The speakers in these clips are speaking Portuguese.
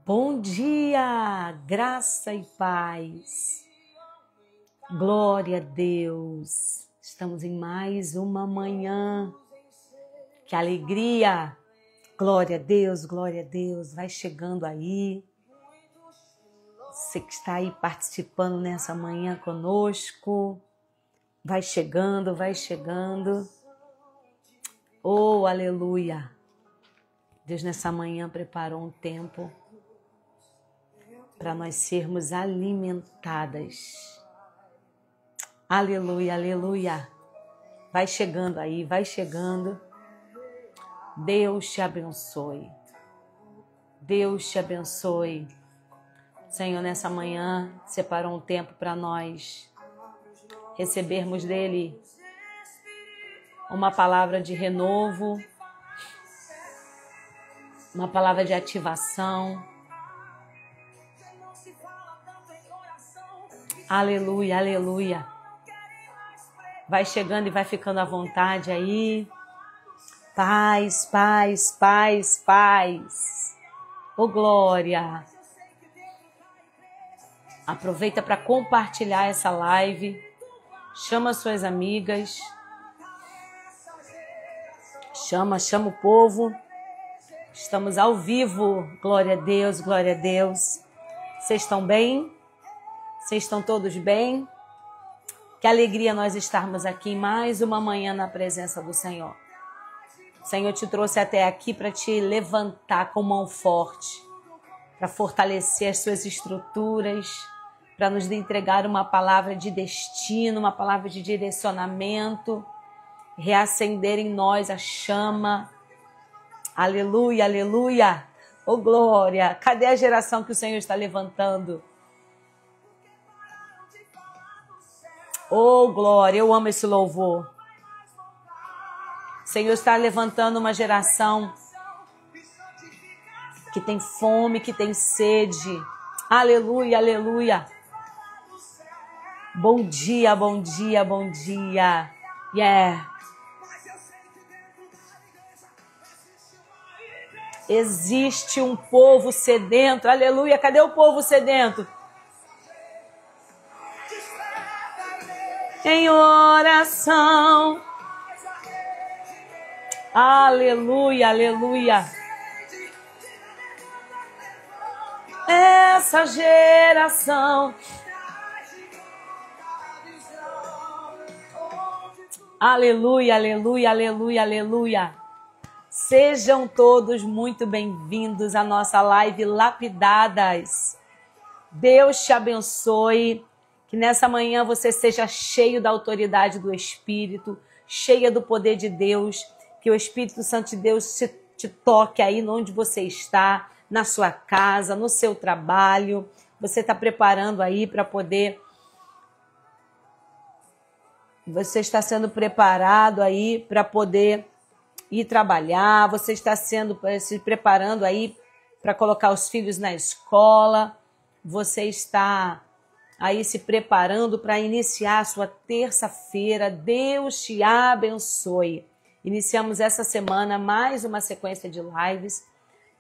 Bom dia, graça e paz. Glória a Deus. Estamos em mais uma manhã. Que alegria. Glória a Deus, glória a Deus. Vai chegando aí. Você que está aí participando nessa manhã conosco. Vai chegando, vai chegando. Oh, aleluia. Deus nessa manhã preparou um tempo para nós sermos alimentadas. Aleluia, aleluia. Vai chegando aí, vai chegando. Deus te abençoe. Deus te abençoe. Senhor, nessa manhã separou um tempo para nós recebermos dele uma palavra de renovo, uma palavra de ativação. Aleluia, aleluia. Vai chegando e vai ficando à vontade aí. Paz, paz, paz, paz. Ô glória. Aproveita para compartilhar essa live. Chama suas amigas. Chama o povo. Estamos ao vivo. Glória a Deus, glória a Deus. Vocês estão bem? Vocês estão todos bem? Que alegria nós estarmos aqui mais uma manhã na presença do Senhor. O Senhor te trouxe até aqui para te levantar com mão forte, para fortalecer as suas estruturas, para nos entregar uma palavra de destino, uma palavra de direcionamento, reacender em nós a chama. Aleluia, aleluia. Oh glória. Cadê a geração que o Senhor está levantando? Oh, glória, eu amo esse louvor. O Senhor está levantando uma geração que tem fome, que tem sede. Aleluia, aleluia. Bom dia, bom dia, bom dia. Yeah. Existe um povo sedento. Aleluia, cadê o povo sedento? Em oração. Aleluia, aleluia. Essa geração. Aleluia, aleluia, aleluia, aleluia. Sejam todos muito bem-vindos à nossa live Lapidadas. Deus te abençoe. Que nessa manhã você seja cheio da autoridade do Espírito, cheia do poder de Deus, que o Espírito Santo de Deus te toque aí onde você está, na sua casa, no seu trabalho. Você está preparando aí para poder... Você está sendo preparado aí para poder ir trabalhar, você está se preparando aí para colocar os filhos na escola, você está... aí se preparando para iniciar a sua terça-feira. Deus te abençoe. Iniciamos essa semana mais uma sequência de lives,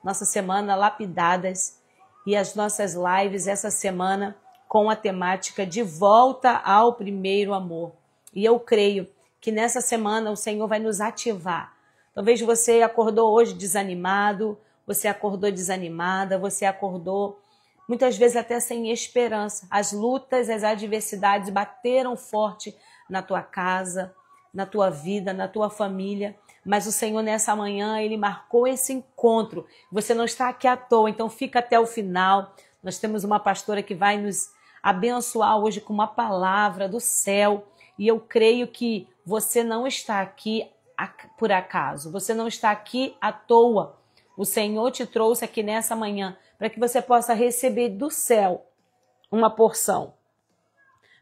nossa semana Lapidadas, e as nossas lives essa semana com a temática de volta ao primeiro amor. E eu creio que nessa semana o Senhor vai nos ativar. Talvez você acordou hoje desanimado, você acordou desanimada, você acordou muitas vezes até sem esperança. As lutas, as adversidades bateram forte na tua casa, na tua vida, na tua família. Mas o Senhor nessa manhã, Ele marcou esse encontro. Você não está aqui à toa, então fica até o final. Nós temos uma pastora que vai nos abençoar hoje com uma palavra do céu. E eu creio que você não está aqui por acaso. Você não está aqui à toa. O Senhor te trouxe aqui nessa manhã para que você possa receber do céu uma porção.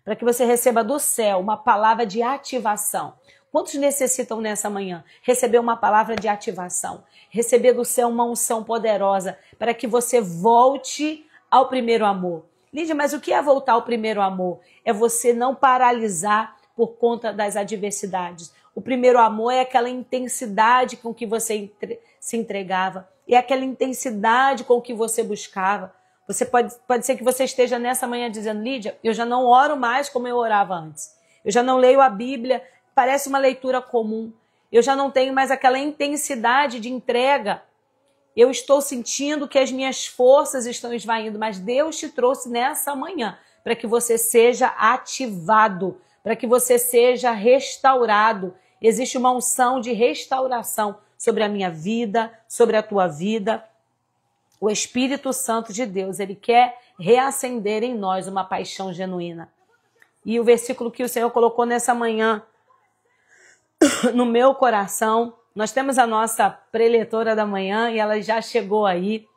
Para que você receba do céu uma palavra de ativação. Quantos necessitam nessa manhã receber uma palavra de ativação? Receber do céu uma unção poderosa para que você volte ao primeiro amor. Lídia, mas o que é voltar ao primeiro amor? É você não paralisar por conta das adversidades. O primeiro amor é aquela intensidade com que você se entregava e aquela intensidade com que você buscava. Você pode ser que você esteja nessa manhã dizendo, Lídia, eu já não oro mais como eu orava antes. Eu já não leio a Bíblia, parece uma leitura comum. Eu já não tenho mais aquela intensidade de entrega. Eu estou sentindo que as minhas forças estão esvaindo, mas Deus te trouxe nessa manhã para que você seja ativado, para que você seja restaurado. Existe uma unção de restauração sobre a minha vida, sobre a tua vida. O Espírito Santo de Deus, ele quer reacender em nós uma paixão genuína. E o versículo que o Senhor colocou nessa manhã no meu coração, nós temos a nossa preletora da manhã e ela já chegou aí,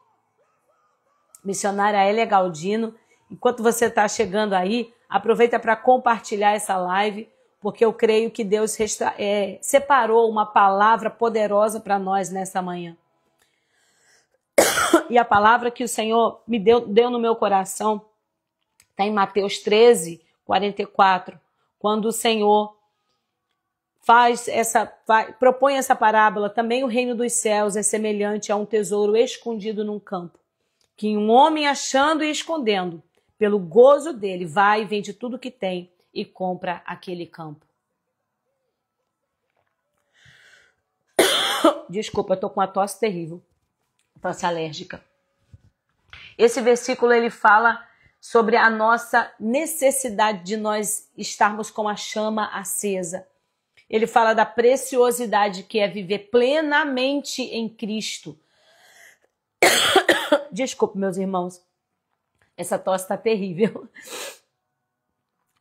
missionária Elia Galdino. Enquanto você está chegando aí, aproveita para compartilhar essa live, porque eu creio que Deus separou uma palavra poderosa para nós nessa manhã. E a palavra que o Senhor me deu no meu coração está em Mateus 13, 44, quando o Senhor propõe essa parábola. Também o reino dos céus é semelhante a um tesouro escondido num campo, que um homem achando e escondendo, pelo gozo dele, vai e vende tudo que tem e compra aquele campo. Desculpa, eu estou com uma tosse terrível, tosse alérgica. Esse versículo ele fala sobre a nossa necessidade de nós estarmos com a chama acesa. Ele fala da preciosidade que é viver plenamente em Cristo. Desculpe, meus irmãos, essa tosse está terrível.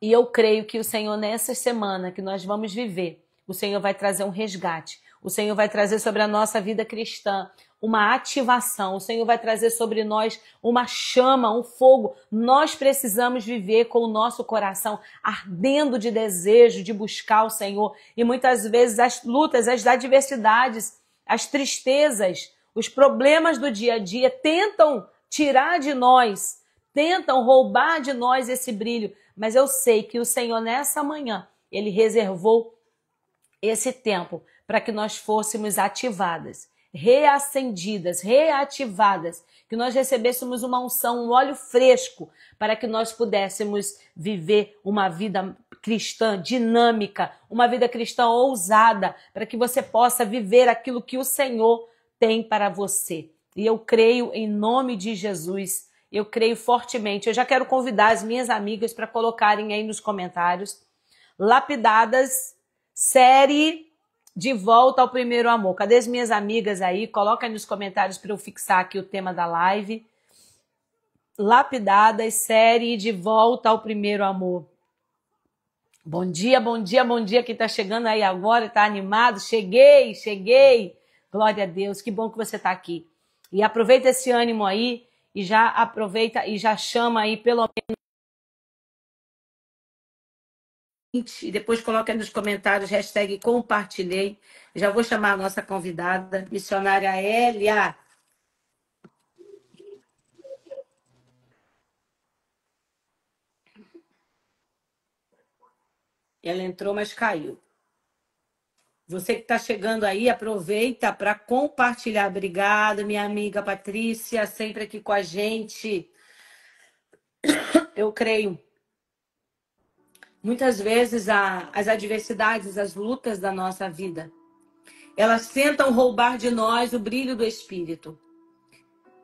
E eu creio que o Senhor, nessa semana que nós vamos viver, o Senhor vai trazer um resgate. O Senhor vai trazer sobre a nossa vida cristã uma ativação. O Senhor vai trazer sobre nós uma chama, um fogo. Nós precisamos viver com o nosso coração ardendo de desejo de buscar o Senhor. E muitas vezes as lutas, as adversidades, as tristezas, os problemas do dia a dia tentam tirar de nós, tentam roubar de nós esse brilho. Mas eu sei que o Senhor, nessa manhã, Ele reservou esse tempo para que nós fôssemos ativadas, reacendidas, reativadas, que nós recebêssemos uma unção, um óleo fresco, para que nós pudéssemos viver uma vida cristã dinâmica, uma vida cristã ousada, para que você possa viver aquilo que o Senhor tem para você. E eu creio em nome de Jesus, eu creio fortemente. Eu já quero convidar as minhas amigas para colocarem aí nos comentários, Lapidadas, série De Volta ao Primeiro Amor. Cadê as minhas amigas aí? Coloca aí nos comentários para eu fixar aqui o tema da live. Lapidadas, série De Volta ao Primeiro Amor. Bom dia, bom dia, bom dia. Quem está chegando aí agora, está animado? Cheguei. Glória a Deus, que bom que você está aqui. E aproveita esse ânimo aí e já aproveita e já chama aí pelo menos. E depois coloca aí nos comentários, hashtag compartilhei. Já vou chamar a nossa convidada, missionária Elia. Ela entrou, mas caiu. Você que está chegando aí, aproveita para compartilhar. Obrigada, minha amiga Patrícia, sempre aqui com a gente. Eu creio. Muitas vezes as adversidades, as lutas da nossa vida, elas tentam roubar de nós o brilho do Espírito.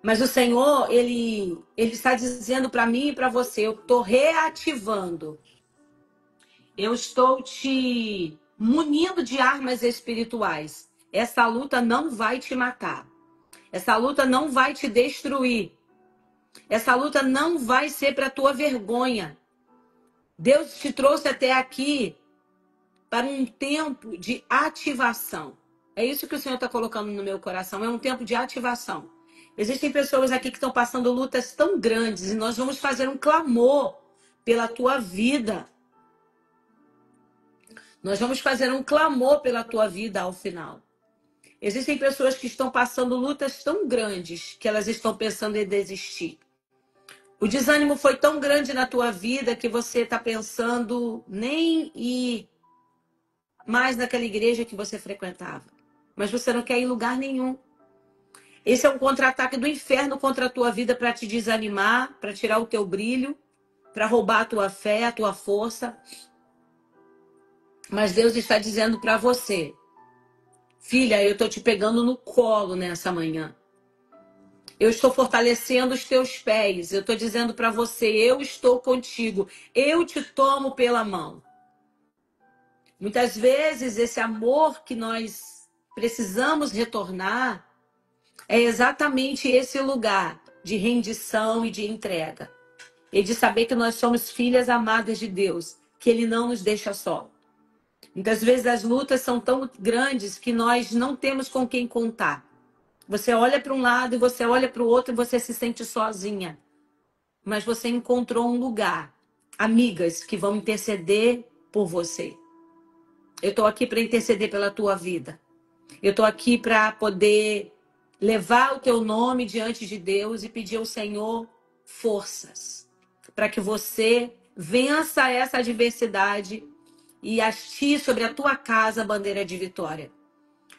Mas o Senhor, Ele está dizendo para mim e para você, eu estou reativando. Eu estou te munindo de armas espirituais. Essa luta não vai te matar. Essa luta não vai te destruir. Essa luta não vai ser para a tua vergonha. Deus te trouxe até aqui para um tempo de ativação. É isso que o Senhor está colocando no meu coração. É um tempo de ativação. Existem pessoas aqui que estão passando lutas tão grandes e nós vamos fazer um clamor pela tua vida. Nós vamos fazer um clamor pela tua vida ao final. Existem pessoas que estão passando lutas tão grandes que elas estão pensando em desistir. O desânimo foi tão grande na tua vida que você está pensando nem ir mais naquela igreja que você frequentava. Mas você não quer ir em lugar nenhum. Esse é um contra-ataque do inferno contra a tua vida para te desanimar, para tirar o teu brilho, para roubar a tua fé, a tua força. Mas Deus está dizendo para você, filha, eu estou te pegando no colo nessa manhã. Eu estou fortalecendo os teus pés. Eu estou dizendo para você, eu estou contigo. Eu te tomo pela mão. Muitas vezes esse amor que nós precisamos retornar é exatamente esse lugar de rendição e de entrega. E de saber que nós somos filhas amadas de Deus, que Ele não nos deixa só. Muitas vezes as lutas são tão grandes que nós não temos com quem contar. Você olha para um lado e você olha para o outro e você se sente sozinha. Mas você encontrou um lugar, amigas que vão interceder por você. Eu estou aqui para interceder pela tua vida. Eu estou aqui para poder levar o teu nome diante de Deus e pedir ao Senhor forças para que você vença essa adversidade e hastie sobre a tua casa a bandeira de vitória.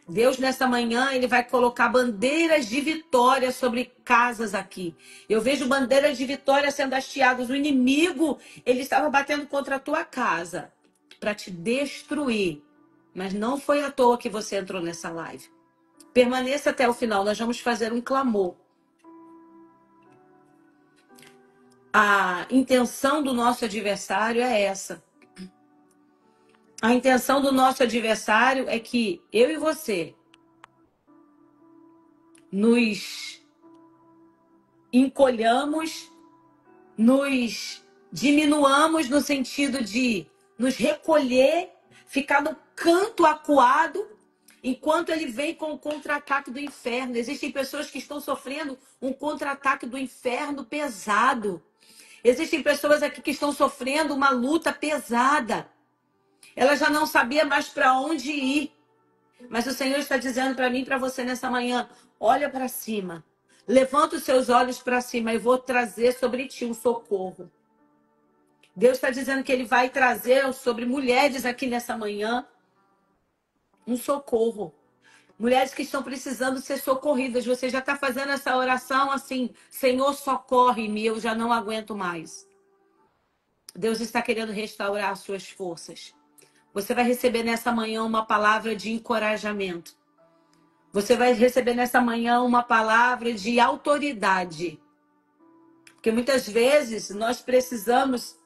Deus, nessa manhã, Ele vai colocar bandeiras de vitória sobre casas aqui. Eu vejo bandeiras de vitória sendo hasteadas. O inimigo, ele estava batendo contra a tua casa para te destruir. Mas não foi à toa que você entrou nessa live. Permaneça até o final, nós vamos fazer um clamor. A intenção do nosso adversário é essa. A intenção do nosso adversário é que eu e você nos encolhamos, nos diminuamos no sentido de nos recolher, ficar no canto acuado, enquanto ele vem com o contra-ataque do inferno. Existem pessoas que estão sofrendo um contra-ataque do inferno pesado. Existem pessoas aqui que estão sofrendo uma luta pesada. Ela já não sabia mais para onde ir. Mas o Senhor está dizendo para mim e para você nessa manhã, olha para cima. Levanta os seus olhos para cima e vou trazer sobre ti um socorro. Deus está dizendo que Ele vai trazer sobre mulheres aqui nessa manhã um socorro. Mulheres que estão precisando ser socorridas. Você já está fazendo essa oração assim, Senhor, socorre-me, eu já não aguento mais. Deus está querendo restaurar as suas forças. Você vai receber nessa manhã uma palavra de encorajamento. Você vai receber nessa manhã uma palavra de autoridade. Porque muitas vezes nós precisamos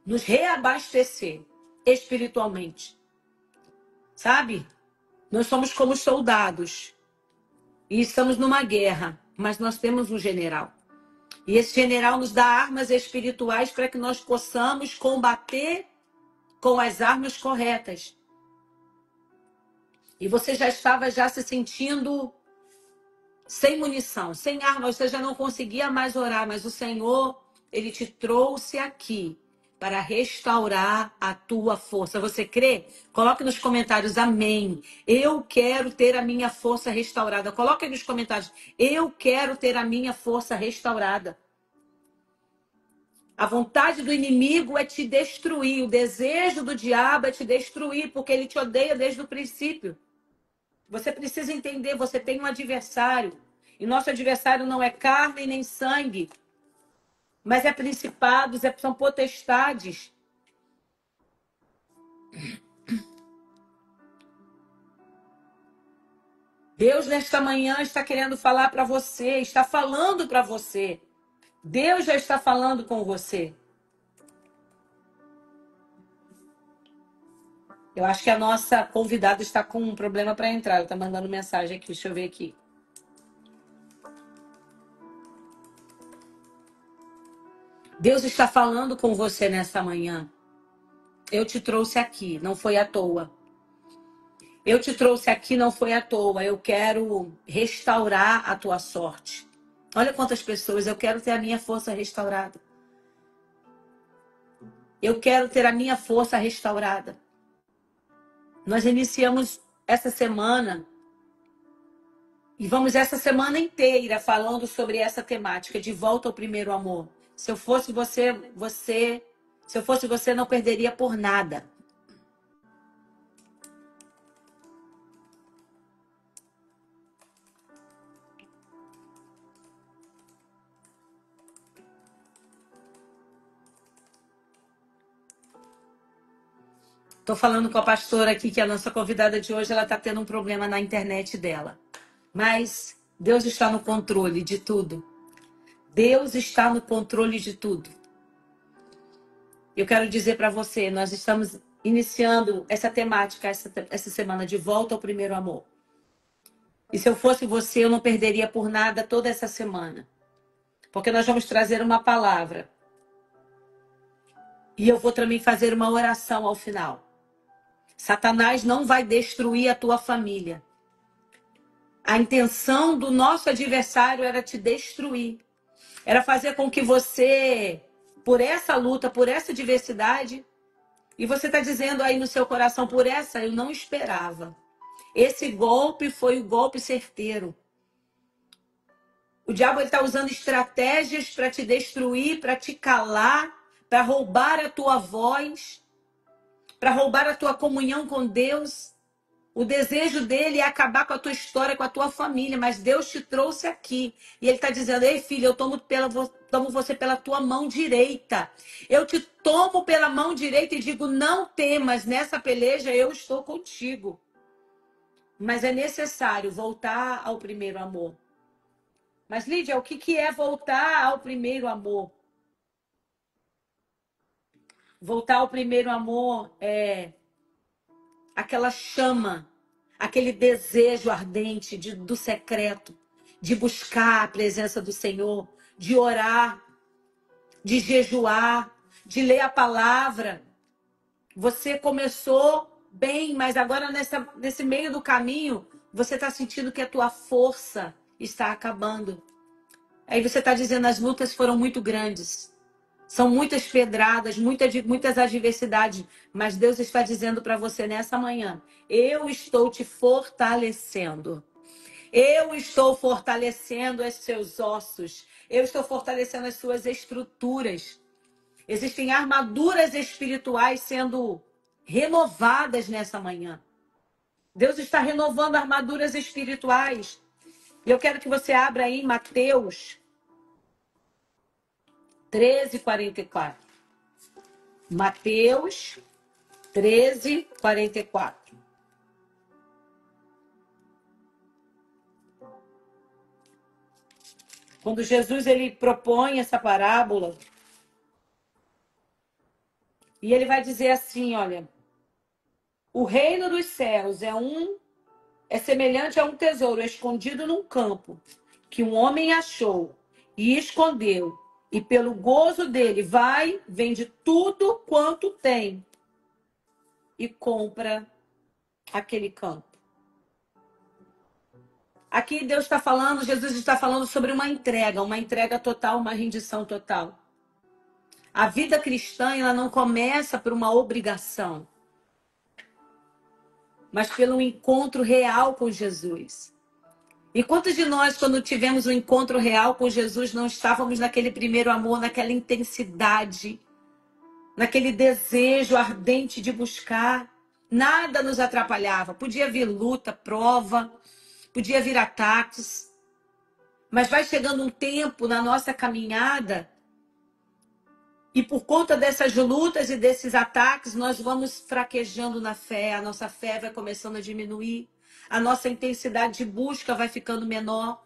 nos reabastecer espiritualmente. Sabe? Nós somos como soldados e estamos numa guerra, mas nós temos um general. E esse general nos dá armas espirituais para que nós possamos combater com as armas corretas. E você já estava se sentindo sem munição, sem arma, você já não conseguia mais orar, mas o Senhor, Ele te trouxe aqui para restaurar a tua força. Você crê? Coloque nos comentários, amém. Eu quero ter a minha força restaurada. Coloque aí nos comentários, eu quero ter a minha força restaurada. A vontade do inimigo é te destruir, o desejo do diabo é te destruir, porque ele te odeia desde o princípio. Você precisa entender, você tem um adversário. E nosso adversário não é carne nem sangue, mas é principados, são potestades. Deus, nesta manhã, está querendo falar para você, está falando para você. Deus já está falando com você. Eu acho que a nossa convidada está com um problema para entrar. Ela está mandando mensagem aqui, deixa eu ver aqui. Deus está falando com você nessa manhã. Eu te trouxe aqui, não foi à toa. Eu te trouxe aqui, não foi à toa. Eu quero restaurar a tua sorte. Olha quantas pessoas, eu quero ter a minha força restaurada. Eu quero ter a minha força restaurada. Nós iniciamos essa semana e vamos essa semana inteira falando sobre essa temática, de volta ao primeiro amor. Se eu fosse você não perderia por nada. Tô falando com a pastora aqui, que é a nossa convidada de hoje, ela tá tendo um problema na internet dela. Mas Deus está no controle de tudo. Deus está no controle de tudo. Eu quero dizer para você, nós estamos iniciando essa temática, essa semana de volta ao primeiro amor. E se eu fosse você, eu não perderia por nada toda essa semana. Porque nós vamos trazer uma palavra. E eu vou também fazer uma oração ao final. Satanás não vai destruir a tua família. A intenção do nosso adversário era te destruir. Era fazer com que você, por essa luta, por essa diversidade, e você está dizendo aí no seu coração, por essa eu não esperava. Esse golpe foi o golpe certeiro. O diabo está usando estratégias para te destruir, para te calar, para roubar a tua voz, para roubar a tua comunhão com Deus. O desejo dele é acabar com a tua história, com a tua família, mas Deus te trouxe aqui. E ele está dizendo, ei filho, eu tomo você pela tua mão direita. Eu te tomo pela mão direita e digo, não temas, nessa peleja eu estou contigo. Mas é necessário voltar ao primeiro amor. Mas Lídia, o que é voltar ao primeiro amor? Voltar ao primeiro amor é aquela chama, aquele desejo ardente do secreto, de buscar a presença do Senhor, de orar, de jejuar, de ler a palavra. Você começou bem, mas agora nesse meio do caminho, você está sentindo que a tua força está acabando. Aí você está dizendo, as lutas foram muito grandes. São muitas pedradas, muitas adversidades, mas Deus está dizendo para você nessa manhã, eu estou te fortalecendo. Eu estou fortalecendo os seus ossos. Eu estou fortalecendo as suas estruturas. Existem armaduras espirituais sendo renovadas nessa manhã. Deus está renovando armaduras espirituais. E eu quero que você abra aí Mateus 13:44. Mateus 13:44. Quando Jesus ele propõe essa parábola, e ele vai dizer assim, olha, o reino dos céus é semelhante a um tesouro escondido num campo, que um homem achou e escondeu, e pelo gozo dele vende tudo quanto tem e compra aquele campo. Aqui Deus está falando, Jesus está falando sobre uma entrega total, uma rendição total. A vida cristã, ela não começa por uma obrigação, mas pelo encontro real com Jesus. E quantos de nós, quando tivemos um encontro real com Jesus, não estávamos naquele primeiro amor, naquela intensidade, naquele desejo ardente de buscar? Nada nos atrapalhava. Podia vir luta, prova, podia vir ataques, mas vai chegando um tempo na nossa caminhada e por conta dessas lutas e desses ataques, nós vamos fraquejando na fé, a nossa fé vai começando a diminuir, a nossa intensidade de busca vai ficando menor,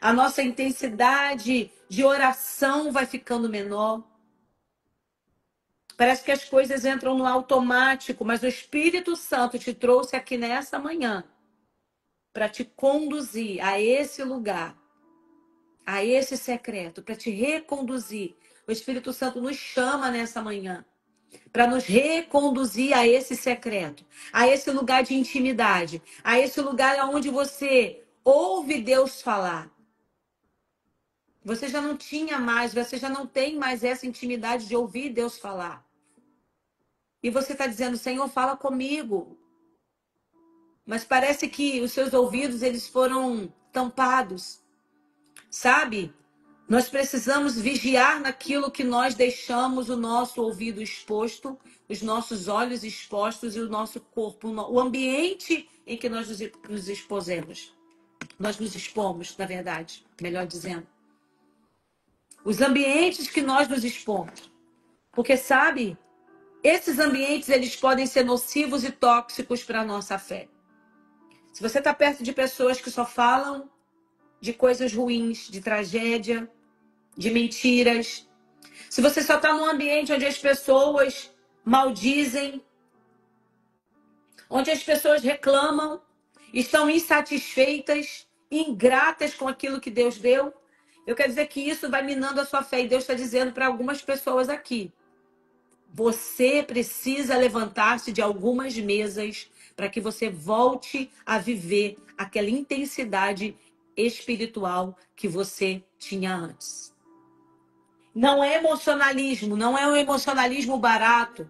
a nossa intensidade de oração vai ficando menor. Parece que as coisas entram no automático, mas o Espírito Santo te trouxe aqui nessa manhã para te conduzir a esse lugar, a esse secreto, para te reconduzir. O Espírito Santo nos chama nessa manhã para nos reconduzir a esse secreto, a esse lugar de intimidade, a esse lugar onde você ouve Deus falar. Você já não tinha mais, você já não tem mais essa intimidade de ouvir Deus falar. E você está dizendo, Senhor, fala comigo. Mas parece que os seus ouvidos, eles foram tampados. Sabe? Nós precisamos vigiar naquilo que nós deixamos o nosso ouvido exposto, os nossos olhos expostos e o nosso corpo, o ambiente em que nós nos expusemos. Nós nos expomos, na verdade, melhor dizendo. Os ambientes que nós nos expomos. Porque, sabe, Esses ambientes, eles podem ser nocivos e tóxicos para a nossa fé. Se você está perto de pessoas que só falam de coisas ruins, de tragédia, de mentiras, se você só está num ambiente onde as pessoas maldizem, onde as pessoas reclamam, estão insatisfeitas, ingratas com aquilo que Deus deu, eu quero dizer que isso vai minando a sua fé. E Deus está dizendo para algumas pessoas aqui: você precisa levantar-se de algumas mesas para que você volte a viver aquela intensidade espiritual que você tinha antes. Não é emocionalismo, não é um emocionalismo barato.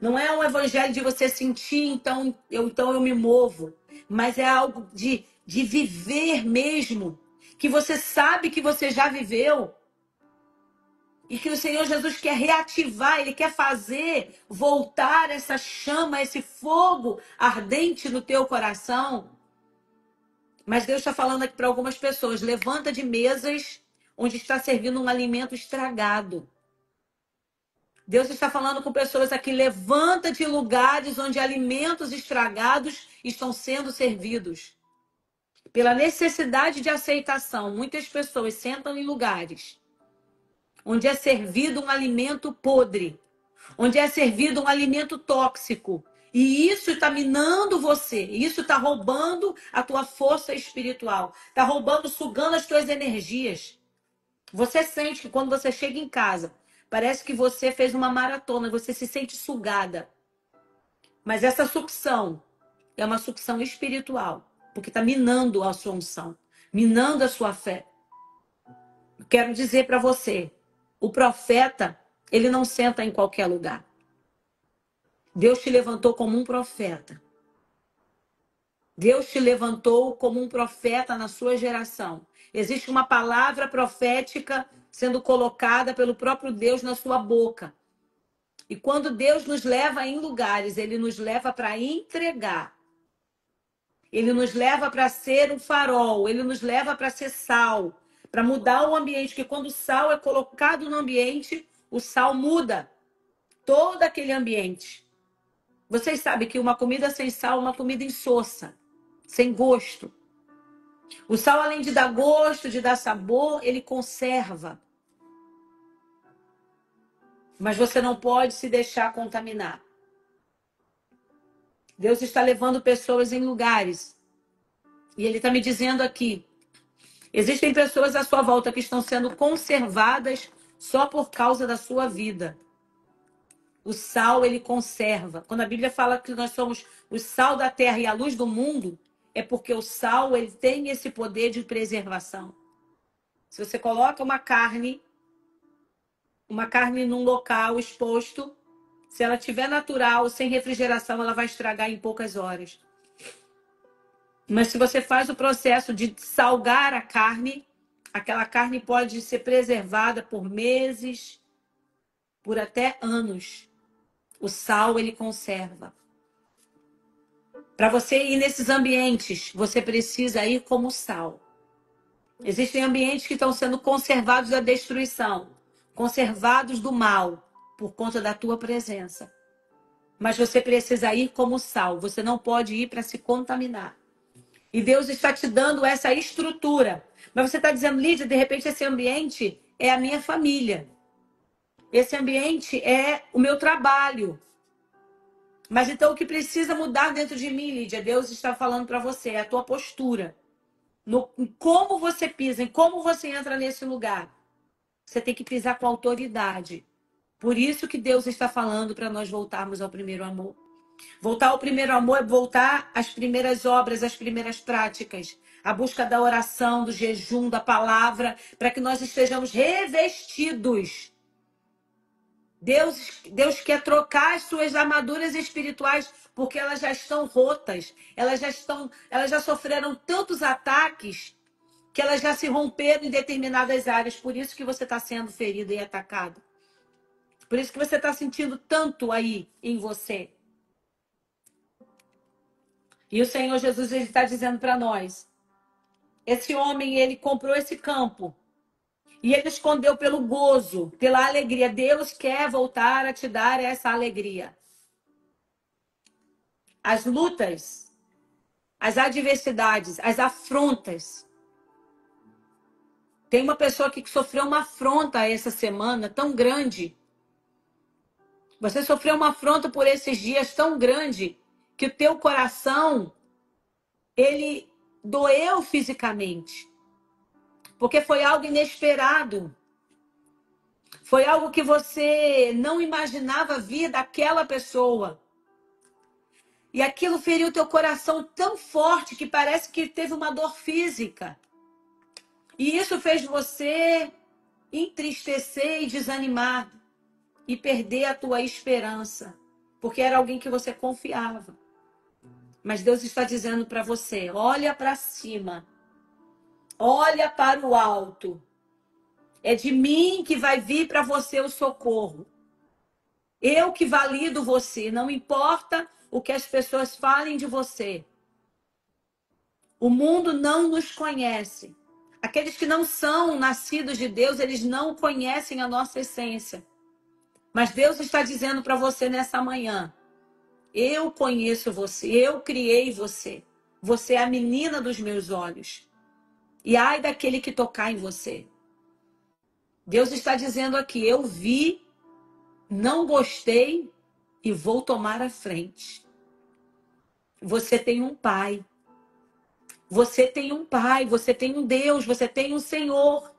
Não é um evangelho de você sentir, então eu me movo. Mas é algo de viver mesmo. Que você sabe que você já viveu. E que o Senhor Jesus quer reativar, Ele quer fazer voltar essa chama, esse fogo ardente no teu coração. Mas Deus está falando aqui para algumas pessoas: levanta de mesas onde está servindo um alimento estragado. Deus está falando com pessoas aqui: levanta de lugares onde alimentos estragados estão sendo servidos. Pela necessidade de aceitação, muitas pessoas sentam em lugares onde é servido um alimento podre, onde é servido um alimento tóxico. E isso está minando você, isso está roubando a tua força espiritual, está roubando, sugando as tuas energias. Você sente que quando você chega em casa, parece que você fez uma maratona, você se sente sugada. Mas essa sucção é uma sucção espiritual, porque está minando a sua unção, minando a sua fé. Quero dizer para você, o profeta, ele não senta em qualquer lugar. Deus te levantou como um profeta. Deus te levantou como um profeta na sua geração. Existe uma palavra profética sendo colocada pelo próprio Deus na sua boca. E quando Deus nos leva em lugares, Ele nos leva para entregar. Ele nos leva para ser um farol. Ele nos leva para ser sal. Para mudar o ambiente. Porque quando o sal é colocado no ambiente, o sal muda todo aquele ambiente. Vocês sabem que uma comida sem sal é uma comida insossa, sem gosto. O sal, além de dar gosto, de dar sabor, ele conserva. Mas você não pode se deixar contaminar. Deus está levando pessoas em lugares. E Ele está me dizendo aqui: existem pessoas à sua volta que estão sendo conservadas só por causa da sua vida. O sal, ele conserva. Quando a Bíblia fala que nós somos o sal da terra e a luz do mundo, é porque o sal, ele tem esse poder de preservação. Se você coloca uma carne num local exposto, se ela estiver natural, sem refrigeração, ela vai estragar em poucas horas. Mas se você faz o processo de salgar a carne, aquela carne pode ser preservada por meses, por até anos. O sal, ele conserva. Para você ir nesses ambientes, você precisa ir como sal. Existem ambientes que estão sendo conservados da destruição, conservados do mal, por conta da tua presença. Mas você precisa ir como sal. Você não pode ir para se contaminar. E Deus está te dando essa estrutura. Mas você está dizendo: Lídia, de repente esse ambiente é a minha família. Esse ambiente é o meu trabalho. Mas então o que precisa mudar dentro de mim, Lídia, Deus está falando para você, é a tua postura. Em como você pisa, em como você entra nesse lugar. Você tem que pisar com autoridade. Por isso que Deus está falando para nós voltarmos ao primeiro amor. Voltar ao primeiro amor é voltar às primeiras obras, às primeiras práticas. A busca da oração, do jejum, da palavra, para que nós estejamos revestidos. Deus quer trocar as suas armaduras espirituais, porque elas já estão rotas. Elas já sofreram tantos ataques que elas já se romperam em determinadas áreas. Por isso que você está sendo ferido e atacado. Por isso que você está sentindo tanto aí em você. E o Senhor Jesus, ele está dizendo para nós: esse homem, ele comprou esse campo. E ele escondeu pelo gozo, pela alegria. Deus quer voltar a te dar essa alegria. As lutas, as adversidades, as afrontas. Tem uma pessoa aqui que sofreu uma afronta essa semana tão grande. Você sofreu uma afronta por esses dias tão grande que o teu coração, ele doeu fisicamente. Porque foi algo inesperado. Foi algo que você não imaginava vir daquela pessoa. E aquilo feriu teu coração tão forte que parece que teve uma dor física. E isso fez você entristecer e desanimar e perder a tua esperança, porque era alguém que você confiava. Mas Deus está dizendo para você: olha para cima, olha para o alto. É de mim que vai vir para você o socorro. Eu que valido você, não importa o que as pessoas falem de você. O mundo não nos conhece. Aqueles que não são nascidos de Deus, eles não conhecem a nossa essência. Mas Deus está dizendo para você nessa manhã: eu conheço você, eu criei você. Você é a menina dos meus olhos. E ai daquele que tocar em você. Deus está dizendo aqui: eu vi, não gostei e vou tomar a frente. Você tem um pai. Você tem um pai, você tem um Deus, você tem um Senhor.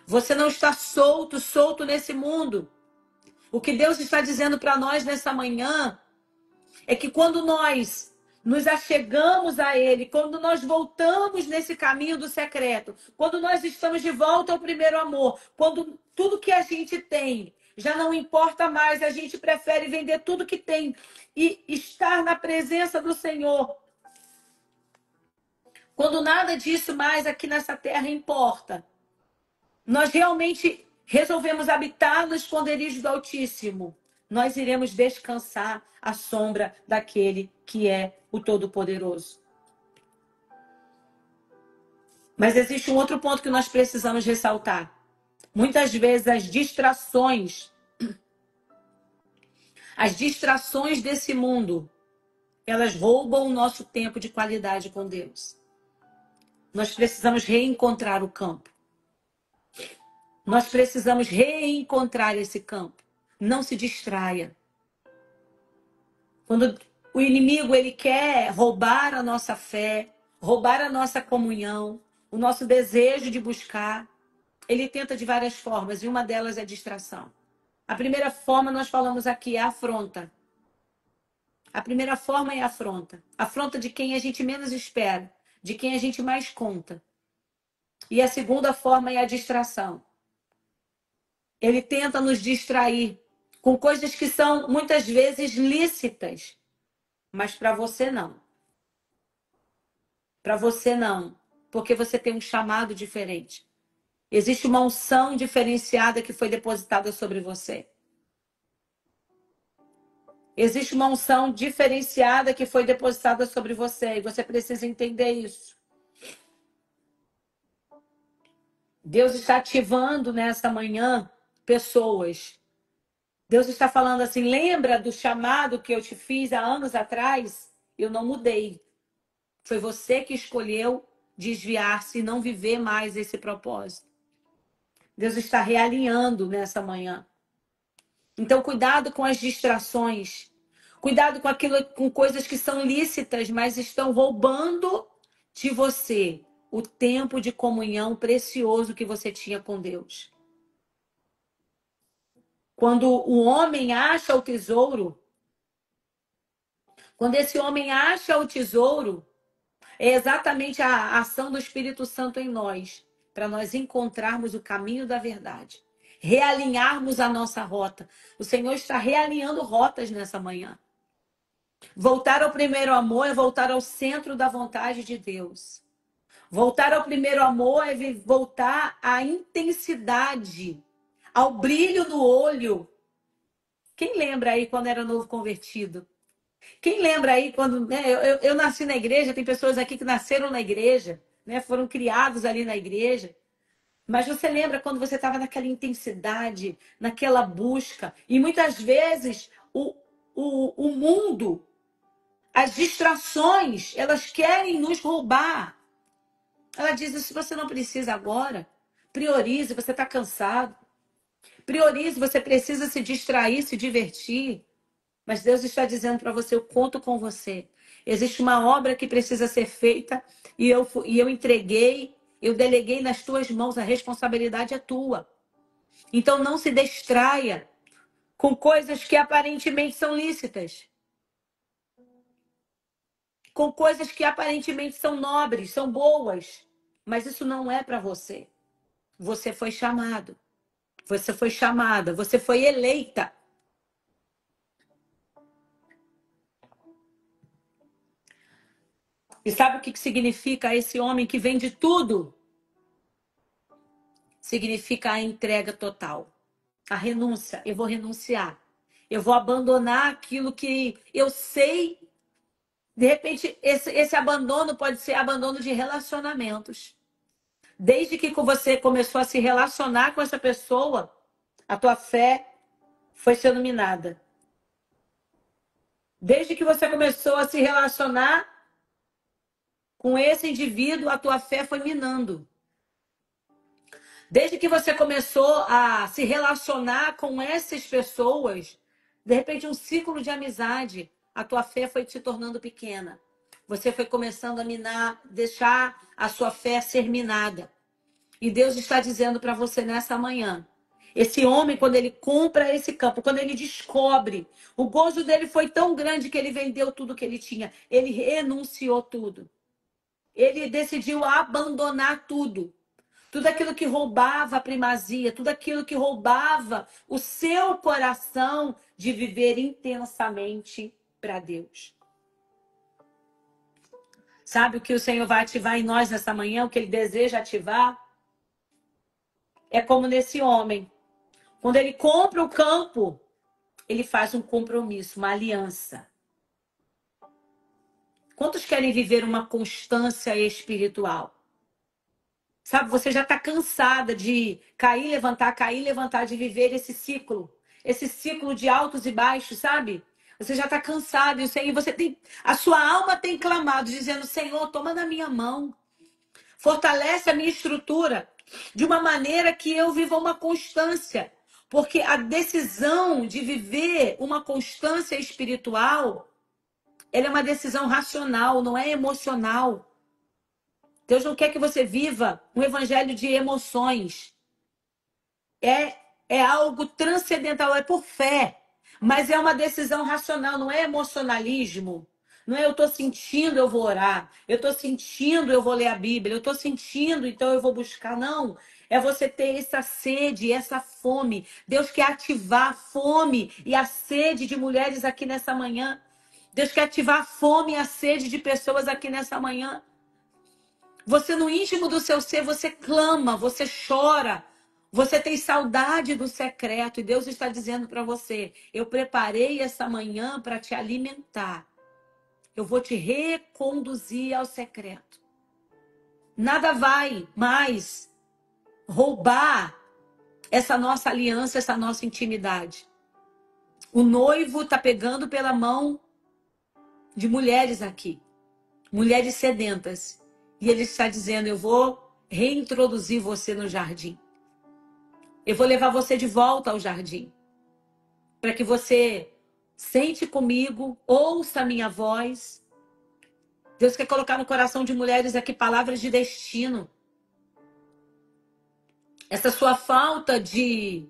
Você não está solto nesse mundo. O que Deus está dizendo para nós nessa manhã é que quando nós nos achegamos a Ele, quando nós voltamos nesse caminho do secreto, quando nós estamos de volta ao primeiro amor, quando tudo que a gente tem já não importa mais, a gente prefere vender tudo que tem e estar na presença do Senhor. Quando nada disso mais aqui nessa terra importa, nós realmente resolvemos habitar no esconderijo do Altíssimo, nós iremos descansar à sombra daquele que é o Todo-Poderoso. Mas existe um outro ponto que nós precisamos ressaltar. Muitas vezes as distrações desse mundo, elas roubam o nosso tempo de qualidade com Deus. Nós precisamos reencontrar o campo. Nós precisamos reencontrar esse campo. Não se distraia. Quando o inimigo ele quer roubar a nossa fé, roubar a nossa comunhão, o nosso desejo de buscar, ele tenta de várias formas, e uma delas é a distração. A primeira forma, nós falamos aqui, é a afronta. A primeira forma é a afronta. Afronta de quem a gente menos espera, de quem a gente mais conta. E a segunda forma é a distração. Ele tenta nos distrair com coisas que são muitas vezes lícitas, mas para você não. Para você não, porque você tem um chamado diferente. Existe uma unção diferenciada que foi depositada sobre você. Existe uma unção diferenciada que foi depositada sobre você e você precisa entender isso. Deus está ativando nessa manhã pessoas. Deus está falando assim: lembra do chamado que eu te fiz há anos atrás? Eu não mudei. Foi você que escolheu desviar-se e não viver mais esse propósito. Deus está realinhando nessa manhã. Então, cuidado com as distrações. Cuidado com aquilo, com coisas que são lícitas, mas estão roubando de você o tempo de comunhão precioso que você tinha com Deus. Quando o homem acha o tesouro, quando esse homem acha o tesouro, é exatamente a ação do Espírito Santo em nós, para nós encontrarmos o caminho da verdade, realinharmos a nossa rota. O Senhor está realinhando rotas nessa manhã. Voltar ao primeiro amor é voltar ao centro da vontade de Deus. Voltar ao primeiro amor é voltar à intensidade, ao brilho no olho. Quem lembra aí quando era novo convertido? Quem lembra aí quando... Né, eu nasci na igreja, tem pessoas aqui que nasceram na igreja, né, foram criados ali na igreja. Mas você lembra quando você estava naquela intensidade, naquela busca? E muitas vezes o mundo, as distrações, elas querem nos roubar. Ela diz: se você não precisa agora, priorize, você está cansado. Priorize, você precisa se distrair, se divertir. Mas Deus está dizendo para você: eu conto com você. Existe uma obra que precisa ser feita e eu entreguei, eu deleguei nas tuas mãos, a responsabilidade é tua. Então não se distraia com coisas que aparentemente são lícitas, com coisas que aparentemente são nobres, são boas, mas isso não é para você. Você foi chamado, você foi chamada, você foi eleita. E sabe o que significa esse homem que vende tudo? Significa a entrega total, a renúncia. Eu vou renunciar, eu vou abandonar aquilo que eu sei. De repente, esse abandono pode ser abandono de relacionamentos. Desde que você começou a se relacionar com essa pessoa, a tua fé foi sendo minada. Desde que você começou a se relacionar com esse indivíduo, a tua fé foi minando. Desde que você começou a se relacionar com essas pessoas, de repente um ciclo de amizade, a tua fé foi se tornando pequena. Você foi começando a minar, deixar a sua fé ser minada. E Deus está dizendo para você nessa manhã: esse homem, quando ele compra esse campo, quando ele descobre, o gozo dele foi tão grande que ele vendeu tudo que ele tinha. Ele renunciou tudo. Ele decidiu abandonar tudo. Tudo aquilo que roubava a primazia, tudo aquilo que roubava o seu coração de viver intensamente para Deus. Sabe o que o Senhor vai ativar em nós nessa manhã? O que Ele deseja ativar? É como nesse homem. Quando ele compra o campo, ele faz um compromisso, uma aliança. Quantos querem viver uma constância espiritual? Sabe, você já está cansada de cair, levantar, de viver esse ciclo de altos e baixos, sabe? Você já está cansado, e você tem, a sua alma tem clamado, dizendo: Senhor, toma na minha mão, fortalece a minha estrutura de uma maneira que eu viva uma constância. Porque a decisão de viver uma constância espiritual, ela é uma decisão racional, não é emocional. Deus não quer que você viva um evangelho de emoções. É algo transcendental, é por fé. Mas é uma decisão racional, não é emocionalismo. Não é eu estou sentindo, eu vou orar. Eu estou sentindo, eu vou ler a Bíblia. Eu estou sentindo, então eu vou buscar. Não. É você ter essa sede, essa fome. Deus quer ativar a fome e a sede de mulheres aqui nessa manhã. Deus quer ativar a fome e a sede de pessoas aqui nessa manhã. Você, no íntimo do seu ser, você clama, você chora, você tem saudade do secreto. E Deus está dizendo para você: eu preparei essa manhã para te alimentar. Eu vou te reconduzir ao secreto. Nada vai mais roubar essa nossa aliança, essa nossa intimidade. O noivo está pegando pela mão de mulheres aqui, mulheres sedentas. E ele está dizendo: eu vou reintroduzir você no jardim. Eu vou levar você de volta ao jardim. Para que você sente comigo, ouça a minha voz. Deus quer colocar no coração de mulheres aqui palavras de destino. Essa sua falta de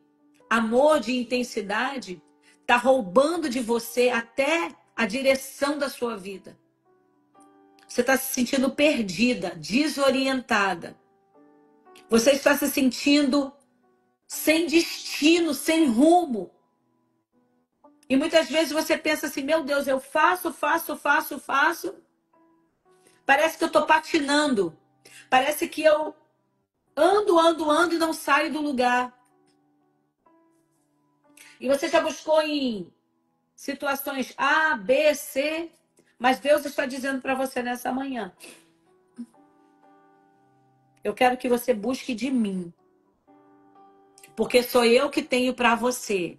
amor, de intensidade, está roubando de você até a direção da sua vida. Você está se sentindo perdida, desorientada. Você está se sentindo sem destino, sem rumo. E muitas vezes você pensa assim: meu Deus, eu faço. Parece que eu estou patinando. Parece que eu ando e não saio do lugar. E você já buscou em situações A, B, C, mas Deus está dizendo para você nessa manhã: eu quero que você busque de mim. Porque sou eu que tenho para você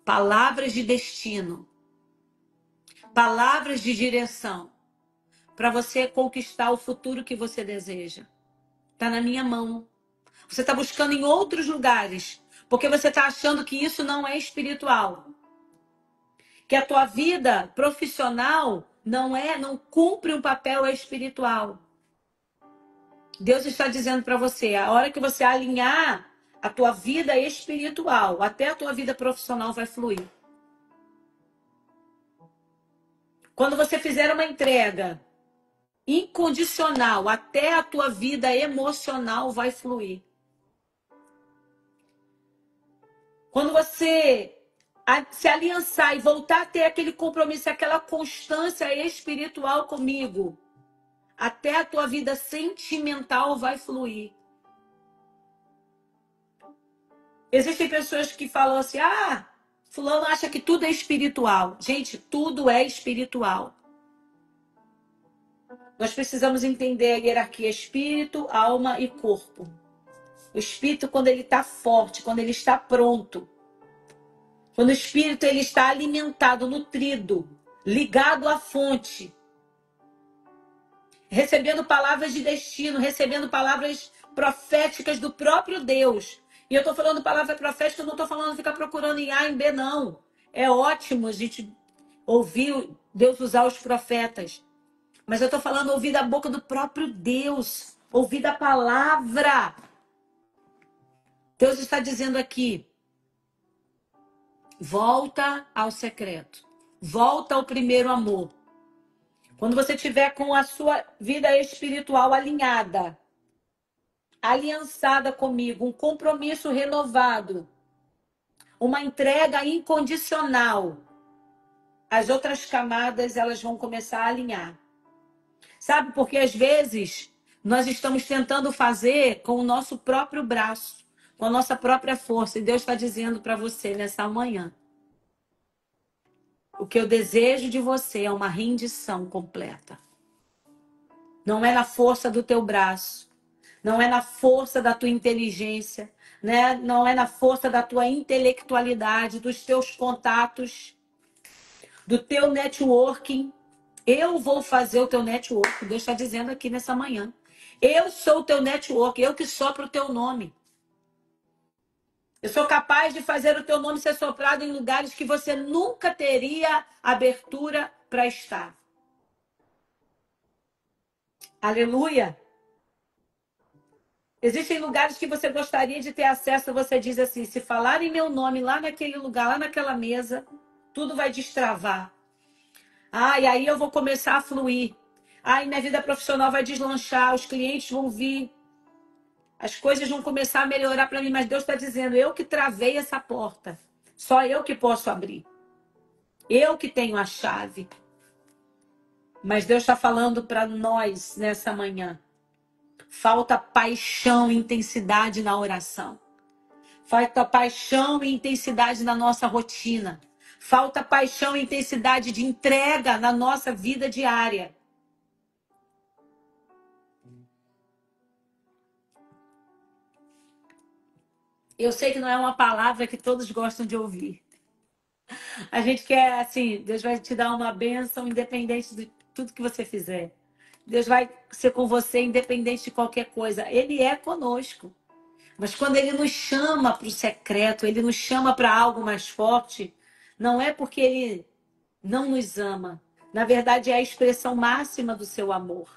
palavras de destino, palavras de direção, para você conquistar o futuro que você deseja. Está na minha mão. Você está buscando em outros lugares, porque você está achando que isso não é espiritual. Que a tua vida profissional não cumpre um papel espiritual. Deus está dizendo para você, a hora que você alinhar a tua vida espiritual, até a tua vida profissional vai fluir. Quando você fizer uma entrega incondicional, até a tua vida emocional vai fluir. Quando você se aliançar e voltar a ter aquele compromisso, aquela constância espiritual comigo, até a tua vida sentimental vai fluir. Existem pessoas que falam assim, fulano acha que tudo é espiritual. Gente, tudo é espiritual. Nós precisamos entender a hierarquia espírito, alma e corpo. O espírito, quando ele está forte, quando ele está pronto, quando o espírito ele está alimentado, nutrido, ligado à fonte, recebendo palavras de destino, recebendo palavras proféticas do próprio Deus. E eu estou falando palavra profética, eu não estou falando ficar procurando em A, em B, não. É ótimo a gente ouvir Deus usar os profetas. Mas eu estou falando ouvir da boca do próprio Deus. Ouvir da palavra. Deus está dizendo aqui, volta ao secreto. Volta ao primeiro amor. Quando você tiver com a sua vida espiritual alinhada, aliançada comigo, um compromisso renovado, uma entrega incondicional, as outras camadas elas vão começar a alinhar. Sabe, porque às vezes nós estamos tentando fazer com o nosso próprio braço, com a nossa própria força. E Deus está dizendo para você nessa manhã, o que eu desejo de você é uma rendição completa. Não é na força do teu braço, não é na força da tua inteligência, né? Não é na força da tua intelectualidade, dos teus contatos, do teu networking. Eu vou fazer o teu network. Deus está dizendo aqui nessa manhã. Eu sou o teu network, eu que sopro o teu nome. Eu sou capaz de fazer o teu nome ser soprado em lugares que você nunca teria abertura para estar. Aleluia! Existem lugares que você gostaria de ter acesso, você diz assim, se falarem meu nome lá naquele lugar, lá naquela mesa, tudo vai destravar. E aí eu vou começar a fluir. E minha vida profissional vai deslanchar, os clientes vão vir, as coisas vão começar a melhorar para mim, mas Deus está dizendo, eu que travei essa porta, só eu que posso abrir. Eu que tenho a chave. Mas Deus está falando para nós nessa manhã. Falta paixão e intensidade na oração. Falta paixão e intensidade na nossa rotina. Falta paixão e intensidade de entrega na nossa vida diária. Eu sei que não é uma palavra que todos gostam de ouvir. A gente quer, assim, Deus vai te dar uma bênção independente de tudo que você fizer. Deus vai ser com você independente de qualquer coisa. Ele é conosco. Mas quando ele nos chama para o secreto, ele nos chama para algo mais forte, não é porque ele não nos ama. Na verdade, é a expressão máxima do seu amor.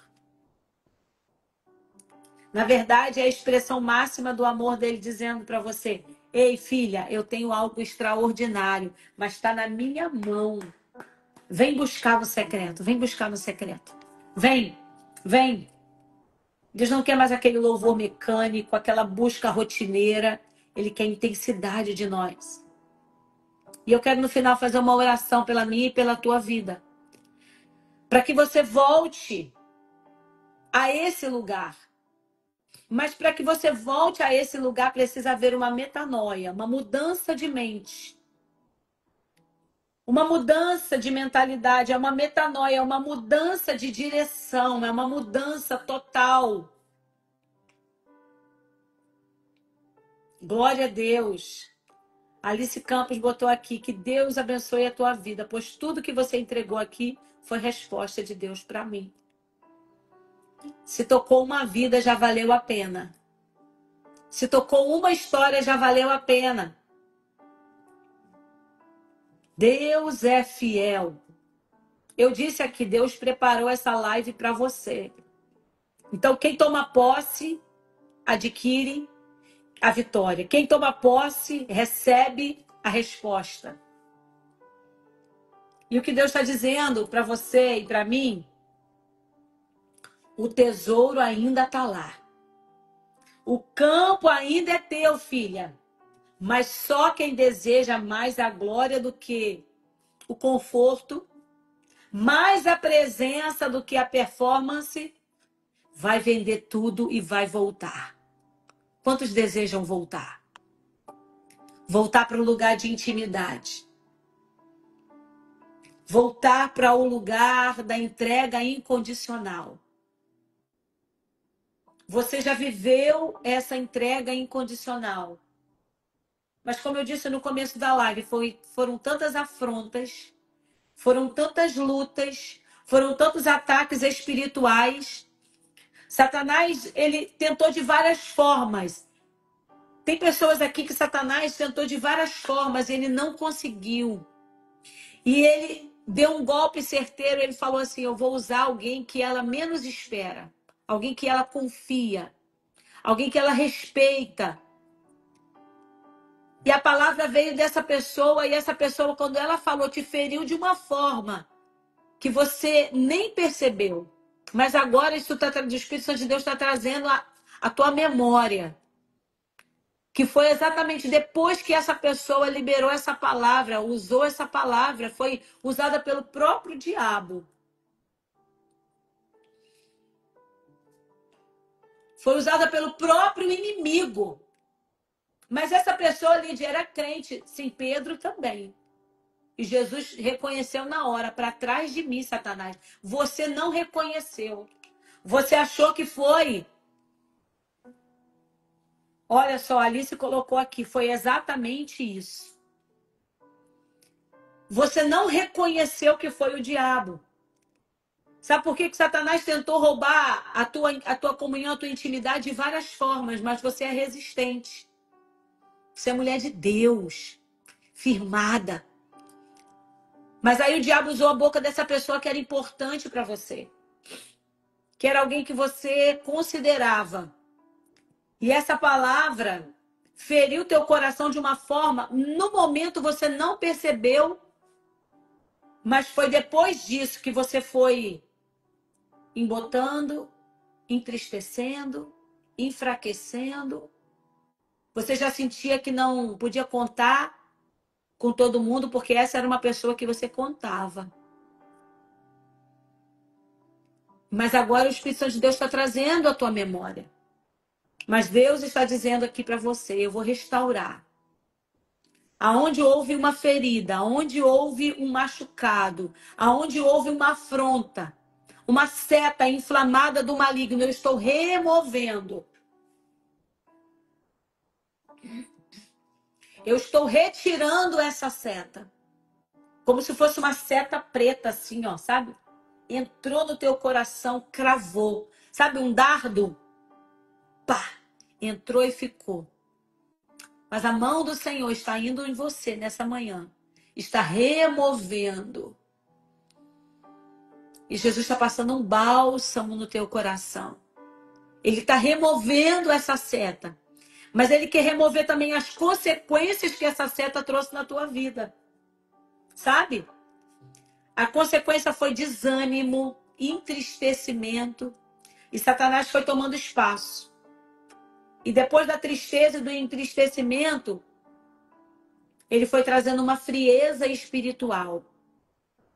Na verdade, é a expressão máxima do amor dele dizendo para você, ei, filha, eu tenho algo extraordinário, mas está na minha mão. Vem buscar no secreto, vem buscar no secreto. Vem, vem. Deus não quer mais aquele louvor mecânico, aquela busca rotineira. Ele quer intensidade de nós. E eu quero no final fazer uma oração pela minha e pela tua vida. Para que você volte a esse lugar. Mas para que você volte a esse lugar, precisa haver uma metanoia, uma mudança de mente. Uma mudança de mentalidade, é uma metanoia, é uma mudança de direção, é uma mudança total. Glória a Deus. Alice Campos botou aqui que Deus abençoe a tua vida, pois tudo que você entregou aqui foi resposta de Deus para mim. Se tocou uma vida, já valeu a pena. Se tocou uma história, já valeu a pena. Deus é fiel. Eu disse aqui, Deus preparou essa live para você. Então, quem toma posse, adquire a vitória. Quem toma posse, recebe a resposta. E o que Deus está dizendo para você e para mim, o tesouro ainda está lá. O campo ainda é teu, filha. Mas só quem deseja mais a glória do que o conforto, mais a presença do que a performance, vai vender tudo e vai voltar. Quantos desejam voltar? Voltar para o lugar de intimidade. Voltar para o lugar da entrega incondicional. Você já viveu essa entrega incondicional. Mas como eu disse no começo da live, foram tantas afrontas, foram tantas lutas, foram tantos ataques espirituais. Satanás, ele tentou de várias formas. Tem pessoas aqui que Satanás tentou de várias formas, ele não conseguiu. E ele deu um golpe certeiro, ele falou assim, eu vou usar alguém que ela menos espera, alguém que ela confia, alguém que ela respeita. E a palavra veio dessa pessoa, e essa pessoa, quando ela falou, te feriu de uma forma que você nem percebeu. Mas agora o Espírito Santo de Deus está trazendo a tua memória. Que foi exatamente depois que essa pessoa liberou essa palavra, usou essa palavra, foi usada pelo próprio diabo. Foi usada pelo próprio inimigo. Mas essa pessoa, Lídia, era crente. Sim, Pedro também. E Jesus reconheceu na hora, para trás de mim, Satanás. Você não reconheceu. Você achou que foi. Olha só, a Alice colocou aqui, foi exatamente isso. Você não reconheceu que foi o diabo. Sabe por que Satanás tentou roubar a tua comunhão, a tua intimidade de várias formas, mas você é resistente. Você é mulher de Deus, firmada. Mas aí o diabo usou a boca dessa pessoa que era importante para você. Que era alguém que você considerava. E essa palavra feriu teu coração de uma forma, no momento você não percebeu, mas foi depois disso que você foi embotando, entristecendo, enfraquecendo. Você já sentia que não podia contar com todo mundo, porque essa era uma pessoa que você contava. Mas agora o Espírito Santo de Deus está trazendo a tua memória. Mas Deus está dizendo aqui para você, eu vou restaurar. Aonde houve uma ferida, aonde houve um machucado, aonde houve uma afronta, uma seta inflamada do maligno, eu estou removendo. Eu estou retirando essa seta. Como se fosse uma seta preta assim, ó, sabe? Entrou no teu coração, cravou. Sabe um dardo? Pá! Entrou e ficou. Mas a mão do Senhor está indo em você nessa manhã. Está removendo. E Jesus está passando um bálsamo no teu coração. Ele está removendo essa seta. Mas ele quer remover também as consequências que essa seta trouxe na tua vida. Sabe? A consequência foi desânimo, entristecimento. E Satanás foi tomando espaço. E depois da tristeza e do entristecimento, ele foi trazendo uma frieza espiritual.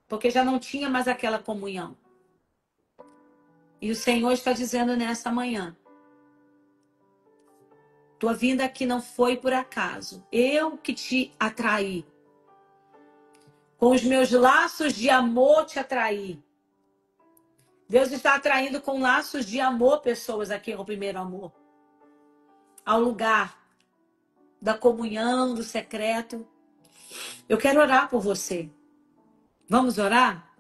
Porque já não tinha mais aquela comunhão. E o Senhor está dizendo nessa manhã, tua vinda aqui não foi por acaso. Eu que te atraí. Com os meus laços de amor te atraí. Deus está atraindo com laços de amor pessoas aqui ao primeiro amor. Ao lugar. da comunhão, do secreto. Eu quero orar por você. Vamos orar?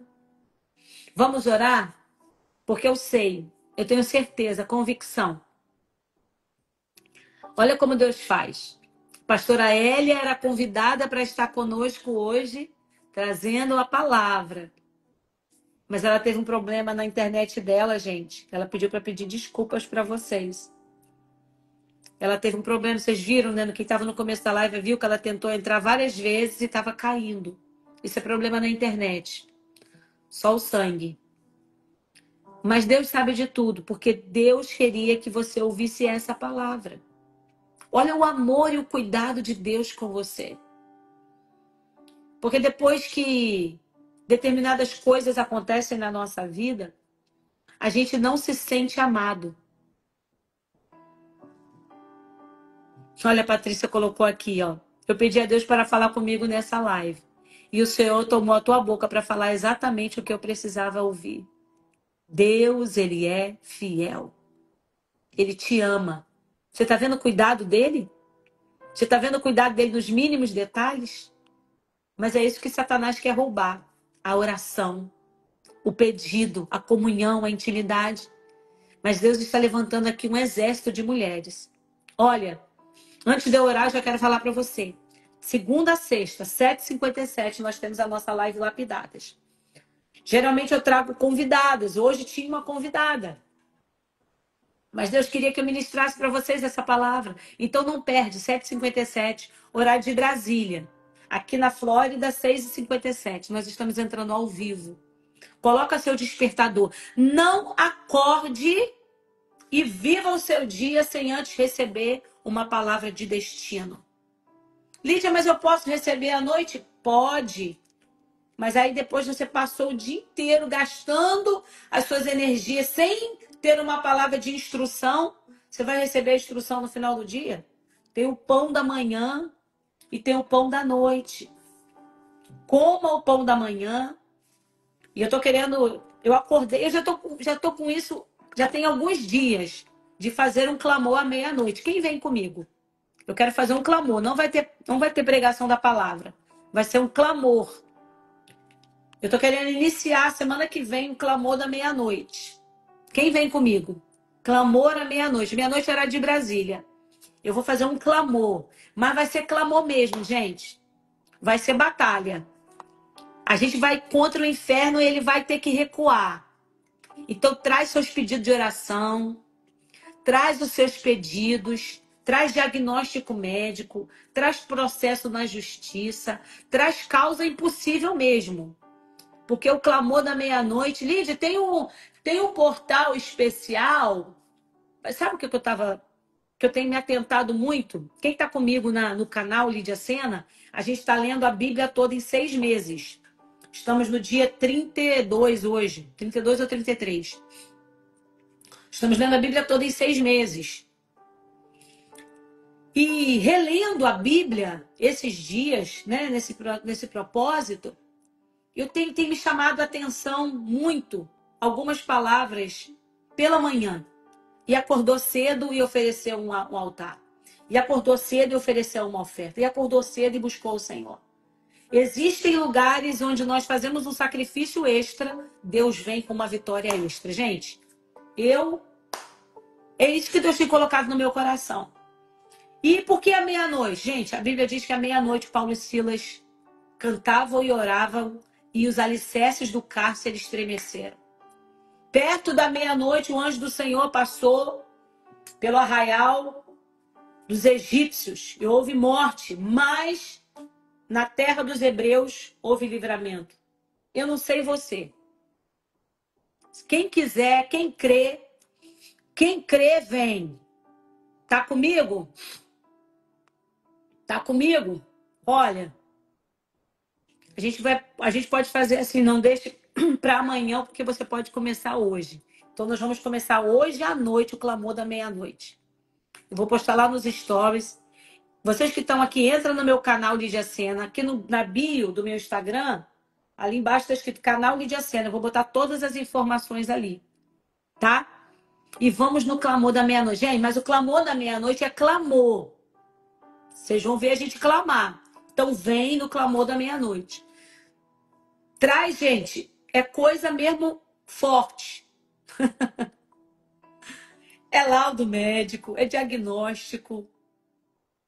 Vamos orar? Porque eu sei, eu tenho certeza, convicção. Olha como Deus faz. Pastora Hélia era convidada para estar conosco hoje, trazendo a palavra. Mas ela teve um problema na internet dela, gente. Ela pediu para pedir desculpas para vocês. Ela teve um problema, vocês viram, né? Quem estava no começo da live viu que ela tentou entrar várias vezes e estava caindo. Isso é problema na internet. Só o sangue. Mas Deus sabe de tudo, porque Deus queria que você ouvisse essa palavra. Olha o amor e o cuidado de Deus com você. Porque depois que determinadas coisas acontecem na nossa vida, a gente não se sente amado. Olha, a Patrícia colocou aqui, ó. Eu pedi a Deus para falar comigo nessa live. E o Senhor tomou a tua boca para falar exatamente o que eu precisava ouvir. Deus, Ele é fiel. Ele te ama. Você está vendo o cuidado dele? Você está vendo o cuidado dele nos mínimos detalhes? Mas é isso que Satanás quer roubar. A oração, o pedido, a comunhão, a intimidade. Mas Deus está levantando aqui um exército de mulheres. Olha, antes de eu orar, eu já quero falar para você. Segunda a sexta, 7h57, nós temos a nossa live Lapidadas. Geralmente eu trago convidadas. Hoje tinha uma convidada. Mas Deus queria que eu ministrasse para vocês essa palavra. Então não perde, 7h57, horário de Brasília. Aqui na Flórida, 6h57. Nós estamos entrando ao vivo. Coloca seu despertador. Não acorde e viva o seu dia sem antes receber uma palavra de destino. Lídia, mas eu posso receber à noite? Pode. Mas aí depois você passou o dia inteiro gastando as suas energias sem ter uma palavra de instrução. Você vai receber a instrução no final do dia? Tem o pão da manhã e tem o pão da noite. Coma o pão da manhã. E eu tô querendo... Eu acordei, eu já tô com isso, já tem alguns dias de fazer um clamor à meia-noite. Quem vem comigo? Eu quero fazer um clamor. Não vai ter pregação da palavra. Vai ser um clamor. Eu tô querendo iniciar a semana que vem um clamor da meia-noite. Quem vem comigo? Clamor à meia-noite. Meia-noite era de Brasília. Eu vou fazer um clamor. Mas vai ser clamor mesmo, gente. Vai ser batalha. A gente vai contra o inferno e ele vai ter que recuar. Então traz seus pedidos de oração. Traz os seus pedidos. Traz diagnóstico médico. Traz processo na justiça. Traz causa impossível mesmo. Porque o clamor da meia-noite... Lídia, tem um portal especial. Sabe o que eu tenho me atentado muito? Quem está comigo no canal Lídia Sena, a gente está lendo a Bíblia toda em 6 meses. Estamos no dia 32 hoje. 32 ou 33. Estamos lendo a Bíblia toda em 6 meses. E relendo a Bíblia esses dias, né, nesse propósito... Tem me chamado a atenção muito algumas palavras pela manhã. E acordou cedo e ofereceu um altar. E acordou cedo e ofereceu uma oferta. E acordou cedo e buscou o Senhor. Existem lugares onde nós fazemos um sacrifício extra, Deus vem com uma vitória extra. Gente, é isso que Deus tem colocado no meu coração. E por que a meia-noite? Gente, a Bíblia diz que à meia-noite Paulo e Silas cantavam e oravam e os alicerces do cárcere estremeceram. Perto da meia-noite, o anjo do Senhor passou pelo arraial dos egípcios e houve morte, mas na terra dos hebreus houve livramento. Eu não sei você. Quem quiser, quem crê, vem. Tá comigo? Tá comigo? Olha, a gente pode fazer assim, não deixe para amanhã, porque você pode começar hoje. Então, nós vamos começar hoje à noite o clamor da meia-noite. Eu vou postar lá nos stories. Vocês que estão aqui, entra no meu canal Lídia Sena. Aqui na bio do meu Instagram, ali embaixo está escrito canal Lídia Sena. Eu vou botar todas as informações ali, tá? E vamos no clamor da meia-noite. Gente, mas o clamor da meia-noite é clamor. Vocês vão ver a gente clamar. Então vem no clamor da meia-noite. Traz, gente, é coisa mesmo forte. É laudo médico, é diagnóstico.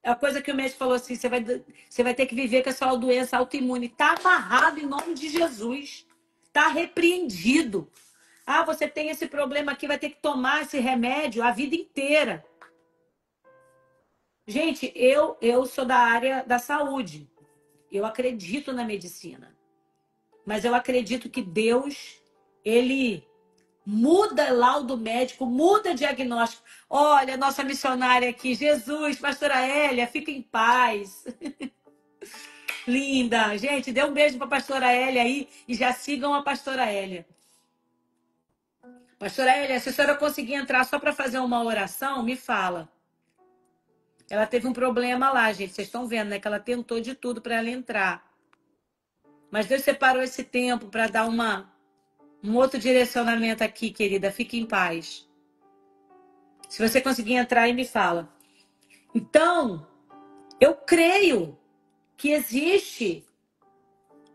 É a coisa que o médico falou assim, você vai ter que viver com essa doença autoimune. Está amarrado em nome de Jesus. Está repreendido. Ah, você tem esse problema aqui, vai ter que tomar esse remédio a vida inteira. Gente, eu sou da área da saúde. Eu acredito na medicina. Mas eu acredito que Deus, ele muda laudo médico, muda diagnóstico. Olha, nossa missionária aqui, Jesus, pastora Hélia, fica em paz. Linda. Gente, dê um beijo para a pastora Hélia aí e já sigam a pastora Hélia. Pastora Hélia, se a senhora conseguir entrar só para fazer uma oração, me fala. Ela teve um problema lá, gente. Vocês estão vendo, né? Que ela tentou de tudo para ela entrar. Mas Deus separou esse tempo para dar um outro direcionamento aqui, querida. Fique em paz. Se você conseguir entrar aí, me fala. Então, eu creio que existe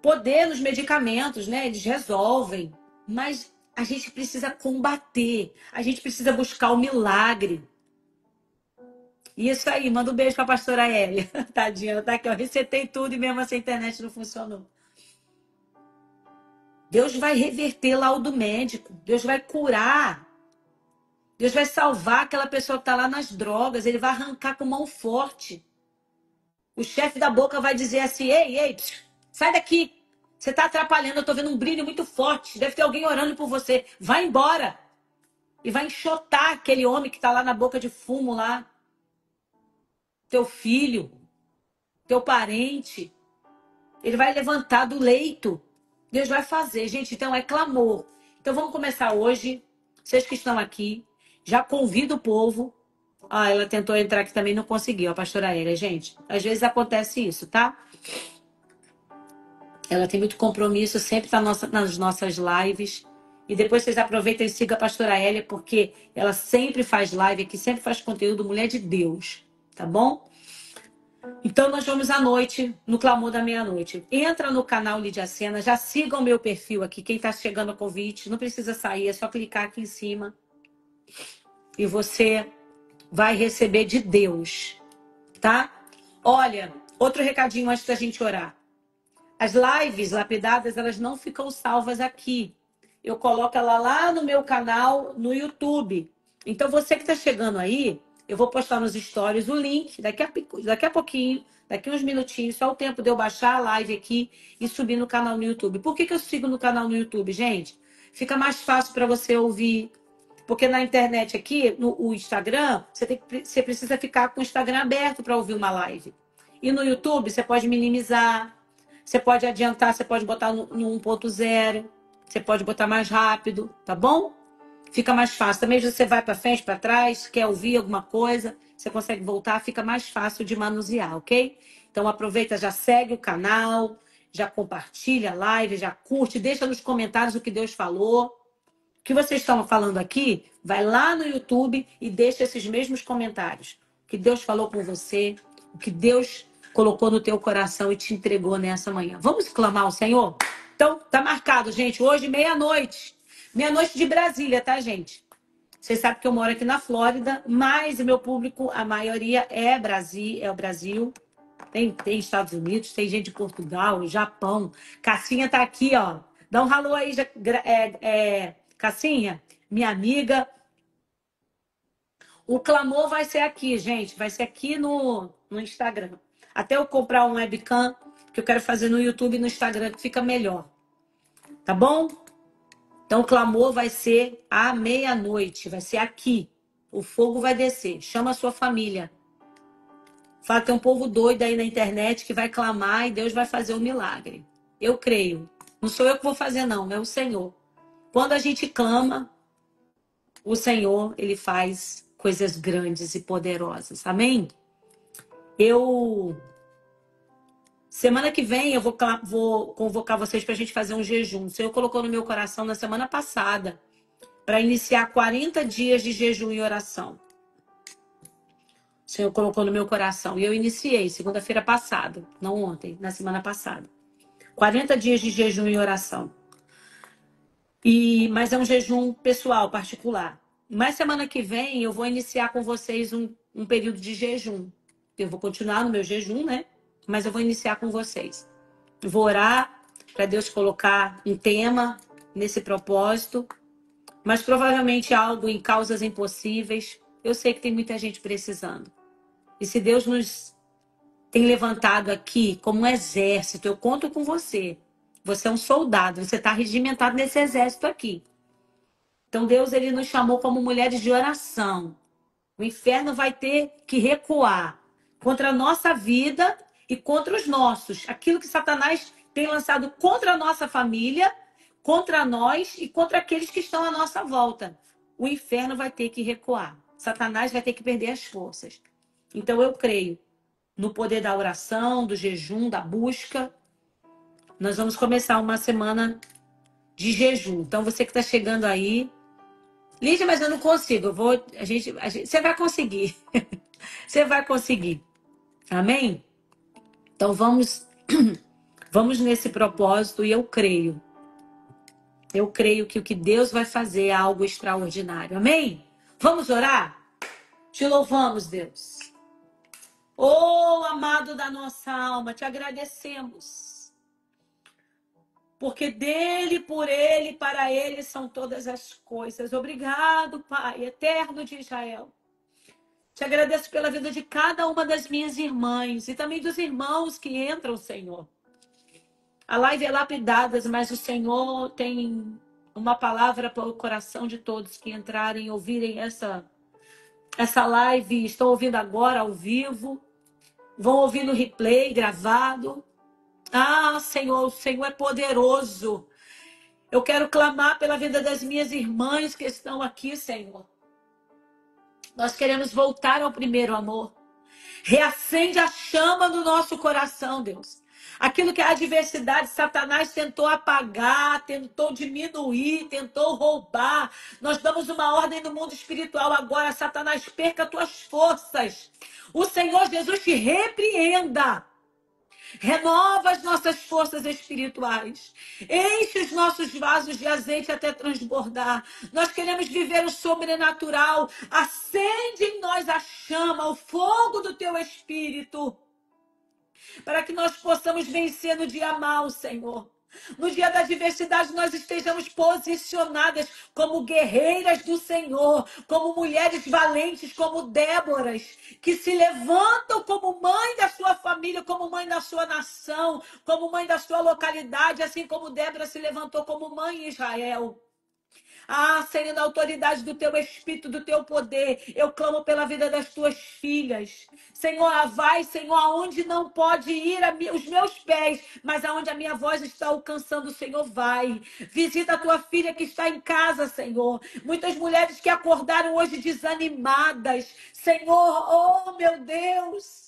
poder nos medicamentos, né? Eles resolvem. Mas a gente precisa combater. A gente precisa buscar o milagre. Isso aí, manda um beijo pra pastora Hélia. Tadinha, ela tá aqui, ó. Resetei tudo e mesmo assim a internet não funcionou. Deus vai reverter laudo médico. Deus vai curar. Deus vai salvar aquela pessoa que está lá nas drogas. Ele vai arrancar com mão forte. O chefe da boca vai dizer assim, ei, sai daqui. Você está atrapalhando, eu estou vendo um brilho muito forte. Deve ter alguém orando por você. Vai embora. E vai enxotar aquele homem que está lá na boca de fumo lá. Teu filho. Teu parente. Ele vai levantar do leito. Deus vai fazer, gente. Então é clamor. Então vamos começar hoje. Vocês que estão aqui, já convido o povo. Ah, ela tentou entrar aqui também, não conseguiu, a pastora Hélia, gente. Às vezes acontece isso, tá? Ela tem muito compromisso, sempre tá nas nossas lives. E depois vocês aproveitam e sigam a pastora Hélia, porque ela sempre faz live aqui, sempre faz conteúdo Mulher de Deus, tá bom? Então nós vamos à noite, no clamor da meia-noite. Entra no canal Lídia Sena, já siga o meu perfil aqui. Quem tá chegando a convite, não precisa sair, é só clicar aqui em cima. E você vai receber de Deus, tá? Olha, outro recadinho antes da gente orar. As lives lapidadas, elas não ficam salvas aqui. Eu coloco ela lá no meu canal no YouTube. Então, você que está chegando aí, eu vou postar nos stories o link daqui a pouquinho, daqui uns minutinhos, só o tempo de eu baixar a live aqui e subir no canal no YouTube. Por que eu sigo no canal no YouTube, gente? Fica mais fácil para você ouvir. Porque na internet aqui, no Instagram, você precisa ficar com o Instagram aberto para ouvir uma live. E no YouTube, você pode minimizar, você pode adiantar, você pode botar no 1.0, você pode botar mais rápido, tá bom? Fica mais fácil. Também você vai para frente, para trás, quer ouvir alguma coisa, você consegue voltar, fica mais fácil de manusear, ok? Então aproveita, já segue o canal, já compartilha a live, já curte, deixa nos comentários o que Deus falou. O que vocês estão falando aqui, vai lá no YouTube e deixa esses mesmos comentários. O que Deus falou com você, o que Deus colocou no teu coração e te entregou nessa manhã. Vamos clamar ao Senhor? Então, tá marcado, gente. Hoje, meia-noite. Meia-noite de Brasília, tá, gente? Vocês sabem que eu moro aqui na Flórida, mas o meu público, a maioria é o Brasil. Tem Estados Unidos, tem gente de Portugal, Japão. Cassinha tá aqui, ó. Dá um alô aí, Cassinha, minha amiga. O clamor vai ser aqui, gente. Vai ser aqui no Instagram. Até eu comprar um webcam, que eu quero fazer no YouTube e no Instagram, que fica melhor. Tá bom? Então, o clamor vai ser à meia-noite. Vai ser aqui. O fogo vai descer. Chama a sua família. Fala que tem um povo doido aí na internet que vai clamar e Deus vai fazer o milagre. Eu creio. Não sou eu que vou fazer, não. É o Senhor. Quando a gente clama, o Senhor, ele faz coisas grandes e poderosas. Amém? Semana que vem eu vou convocar vocês para a gente fazer um jejum. O Senhor colocou no meu coração na semana passada para iniciar 40 dias de jejum e oração. Senhor colocou no meu coração. E eu iniciei segunda-feira passada, não ontem, na semana passada. 40 dias de jejum e oração. Mas é um jejum pessoal, particular. Mas semana que vem eu vou iniciar com vocês um período de jejum. Eu vou continuar no meu jejum, né? Mas eu vou iniciar com vocês. Vou orar para Deus colocar um tema nesse propósito, mas provavelmente algo em causas impossíveis. Eu sei que tem muita gente precisando. E se Deus nos tem levantado aqui como um exército, eu conto com você. Você é um soldado, você está regimentado nesse exército aqui. Então Deus, ele nos chamou como mulheres de oração. O inferno vai ter que recuar contra a nossa vida e contra os nossos. Aquilo que Satanás tem lançado contra a nossa família, contra nós e contra aqueles que estão à nossa volta. O inferno vai ter que recuar. Satanás vai ter que perder as forças. Então eu creio no poder da oração, do jejum, da busca. Nós vamos começar uma semana de jejum. Então você que está chegando aí, Lídia, mas eu não consigo. Você vai conseguir. Você vai conseguir. Amém? Então vamos nesse propósito e eu creio. Eu creio que o que Deus vai fazer é algo extraordinário. Amém? Vamos orar? Te louvamos, Deus. Oh, amado da nossa alma, te agradecemos. Porque dele, por ele, para ele são todas as coisas. Obrigado, Pai, eterno de Israel. Te agradeço pela vida de cada uma das minhas irmãs e também dos irmãos que entram, Senhor. A live é lapidada, mas o Senhor tem uma palavra para o coração de todos que entrarem, ouvirem essa live, estão ouvindo agora ao vivo, vão ouvir no replay gravado. Ah, Senhor, o Senhor é poderoso. Eu quero clamar pela vida das minhas irmãs que estão aqui, Senhor. Nós queremos voltar ao primeiro amor. Reacende a chama do nosso coração, Deus. Aquilo que a adversidade, Satanás tentou apagar, tentou diminuir, tentou roubar. Nós damos uma ordem no mundo espiritual agora. Satanás, perca tuas forças. O Senhor Jesus te repreenda. Renova as nossas forças espirituais. Enche os nossos vasos de azeite até transbordar. Nós queremos viver o sobrenatural. Acende em nós a chama, o fogo do teu espírito. Para que nós possamos vencer no dia mau, Senhor. No dia da adversidade, nós estejamos posicionadas como guerreiras do Senhor, como mulheres valentes, como Déboras, que se levantam como mãe da sua família, como mãe da sua nação, como mãe da sua localidade, assim como Débora se levantou como mãe em Israel. Ah, Senhor, na autoridade do teu Espírito, do teu poder, eu clamo pela vida das tuas filhas. Senhor, vai, Senhor, aonde não pode ir os meus pés, mas aonde a minha voz está alcançando, Senhor, vai. Visita a tua filha que está em casa, Senhor. Muitas mulheres que acordaram hoje desanimadas. Senhor, oh meu Deus.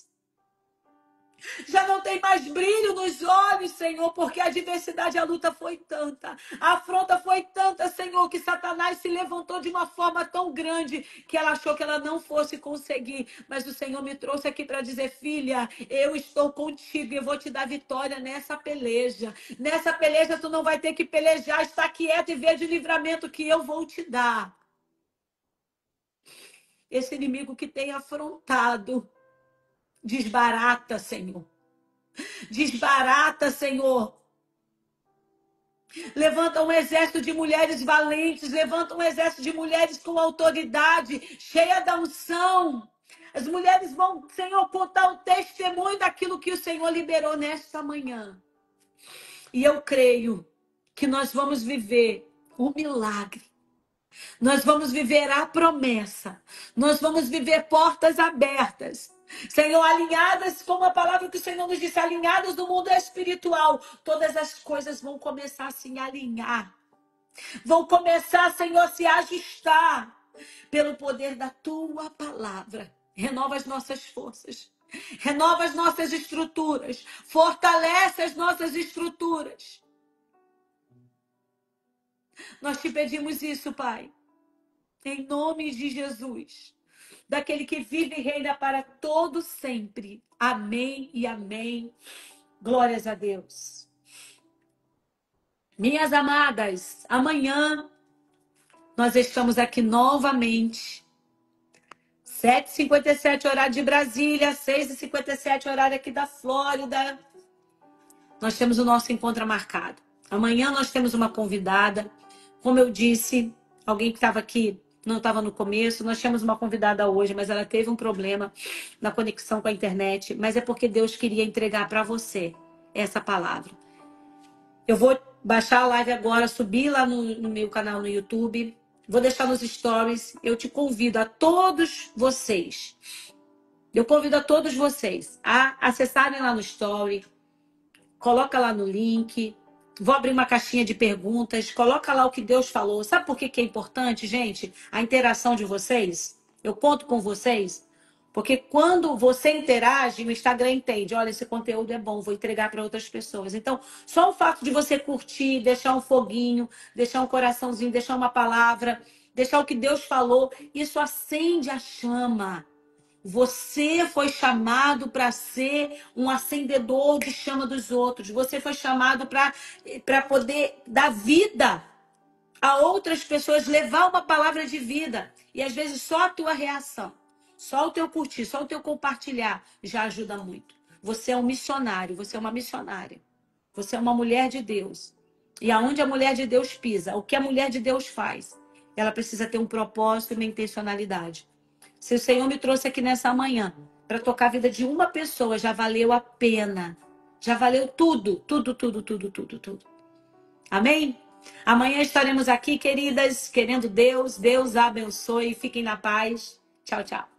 Já não tem mais brilho nos olhos, Senhor, porque a adversidade, a luta foi tanta. A afronta foi tanta, Senhor, que Satanás se levantou de uma forma tão grande que ela achou que ela não fosse conseguir. Mas o Senhor me trouxe aqui para dizer, filha, eu estou contigo e eu vou te dar vitória nessa peleja. Nessa peleja tu não vai ter que pelejar, está quieta e ver de livramento que eu vou te dar. Esse inimigo que tem afrontado, desbarata, Senhor. Desbarata, Senhor. Levanta um exército de mulheres valentes. Levanta um exército de mulheres com autoridade, cheia da unção. As mulheres vão, Senhor, contar o testemunho daquilo que o Senhor liberou nesta manhã. E eu creio que nós vamos viver o milagre. Nós vamos viver a promessa. Nós vamos viver portas abertas. Senhor, alinhadas, como a palavra que o Senhor nos disse, alinhadas no mundo espiritual. Todas as coisas vão começar a se alinhar. Vão começar, Senhor, a se ajustar. Pelo poder da tua palavra. Renova as nossas forças. Renova as nossas estruturas. Fortalece as nossas estruturas. Nós te pedimos isso, Pai. Em nome de Jesus. daquele que vive e reina para todo sempre. Amém e amém. Glórias a Deus. Minhas amadas, amanhã nós estamos aqui novamente. 7h57, horário de Brasília, 6h57, horário aqui da Flórida. Nós temos o nosso encontro marcado. Amanhã nós temos uma convidada. Como eu disse, alguém que estava aqui, não estava no começo, nós tínhamos uma convidada hoje, mas ela teve um problema na conexão com a internet. Mas é porque Deus queria entregar para você essa palavra. Eu vou baixar a live agora, subir lá no meu canal no YouTube. Vou deixar nos stories. Eu te convido a todos vocês. Eu convido a todos vocês a acessarem lá no story. Coloca lá no link. Vou abrir uma caixinha de perguntas. Coloca lá o que Deus falou. Sabe por que é importante, gente? A interação de vocês. Eu conto com vocês. Porque quando você interage, o Instagram entende. Olha, esse conteúdo é bom, vou entregar para outras pessoas. Então, só o fato de você curtir, deixar um foguinho, deixar um coraçãozinho, deixar uma palavra, deixar o que Deus falou, isso acende a chama. Você foi chamado para ser um acendedor de chama dos outros. Você foi chamado para poder dar vida a outras pessoas, levar uma palavra de vida. E às vezes só a tua reação, só o teu curtir, só o teu compartilhar já ajuda muito. Você é um missionário, você é uma missionária. Você é uma mulher de Deus. E aonde a mulher de Deus pisa, o que a mulher de Deus faz, ela precisa ter um propósito e uma intencionalidade. Se o Senhor me trouxe aqui nessa manhã para tocar a vida de uma pessoa, já valeu a pena. Já valeu tudo, tudo, tudo, tudo, tudo, tudo. Amém? Amanhã estaremos aqui, queridas, querendo Deus. Deus abençoe. Fiquem na paz. Tchau, tchau.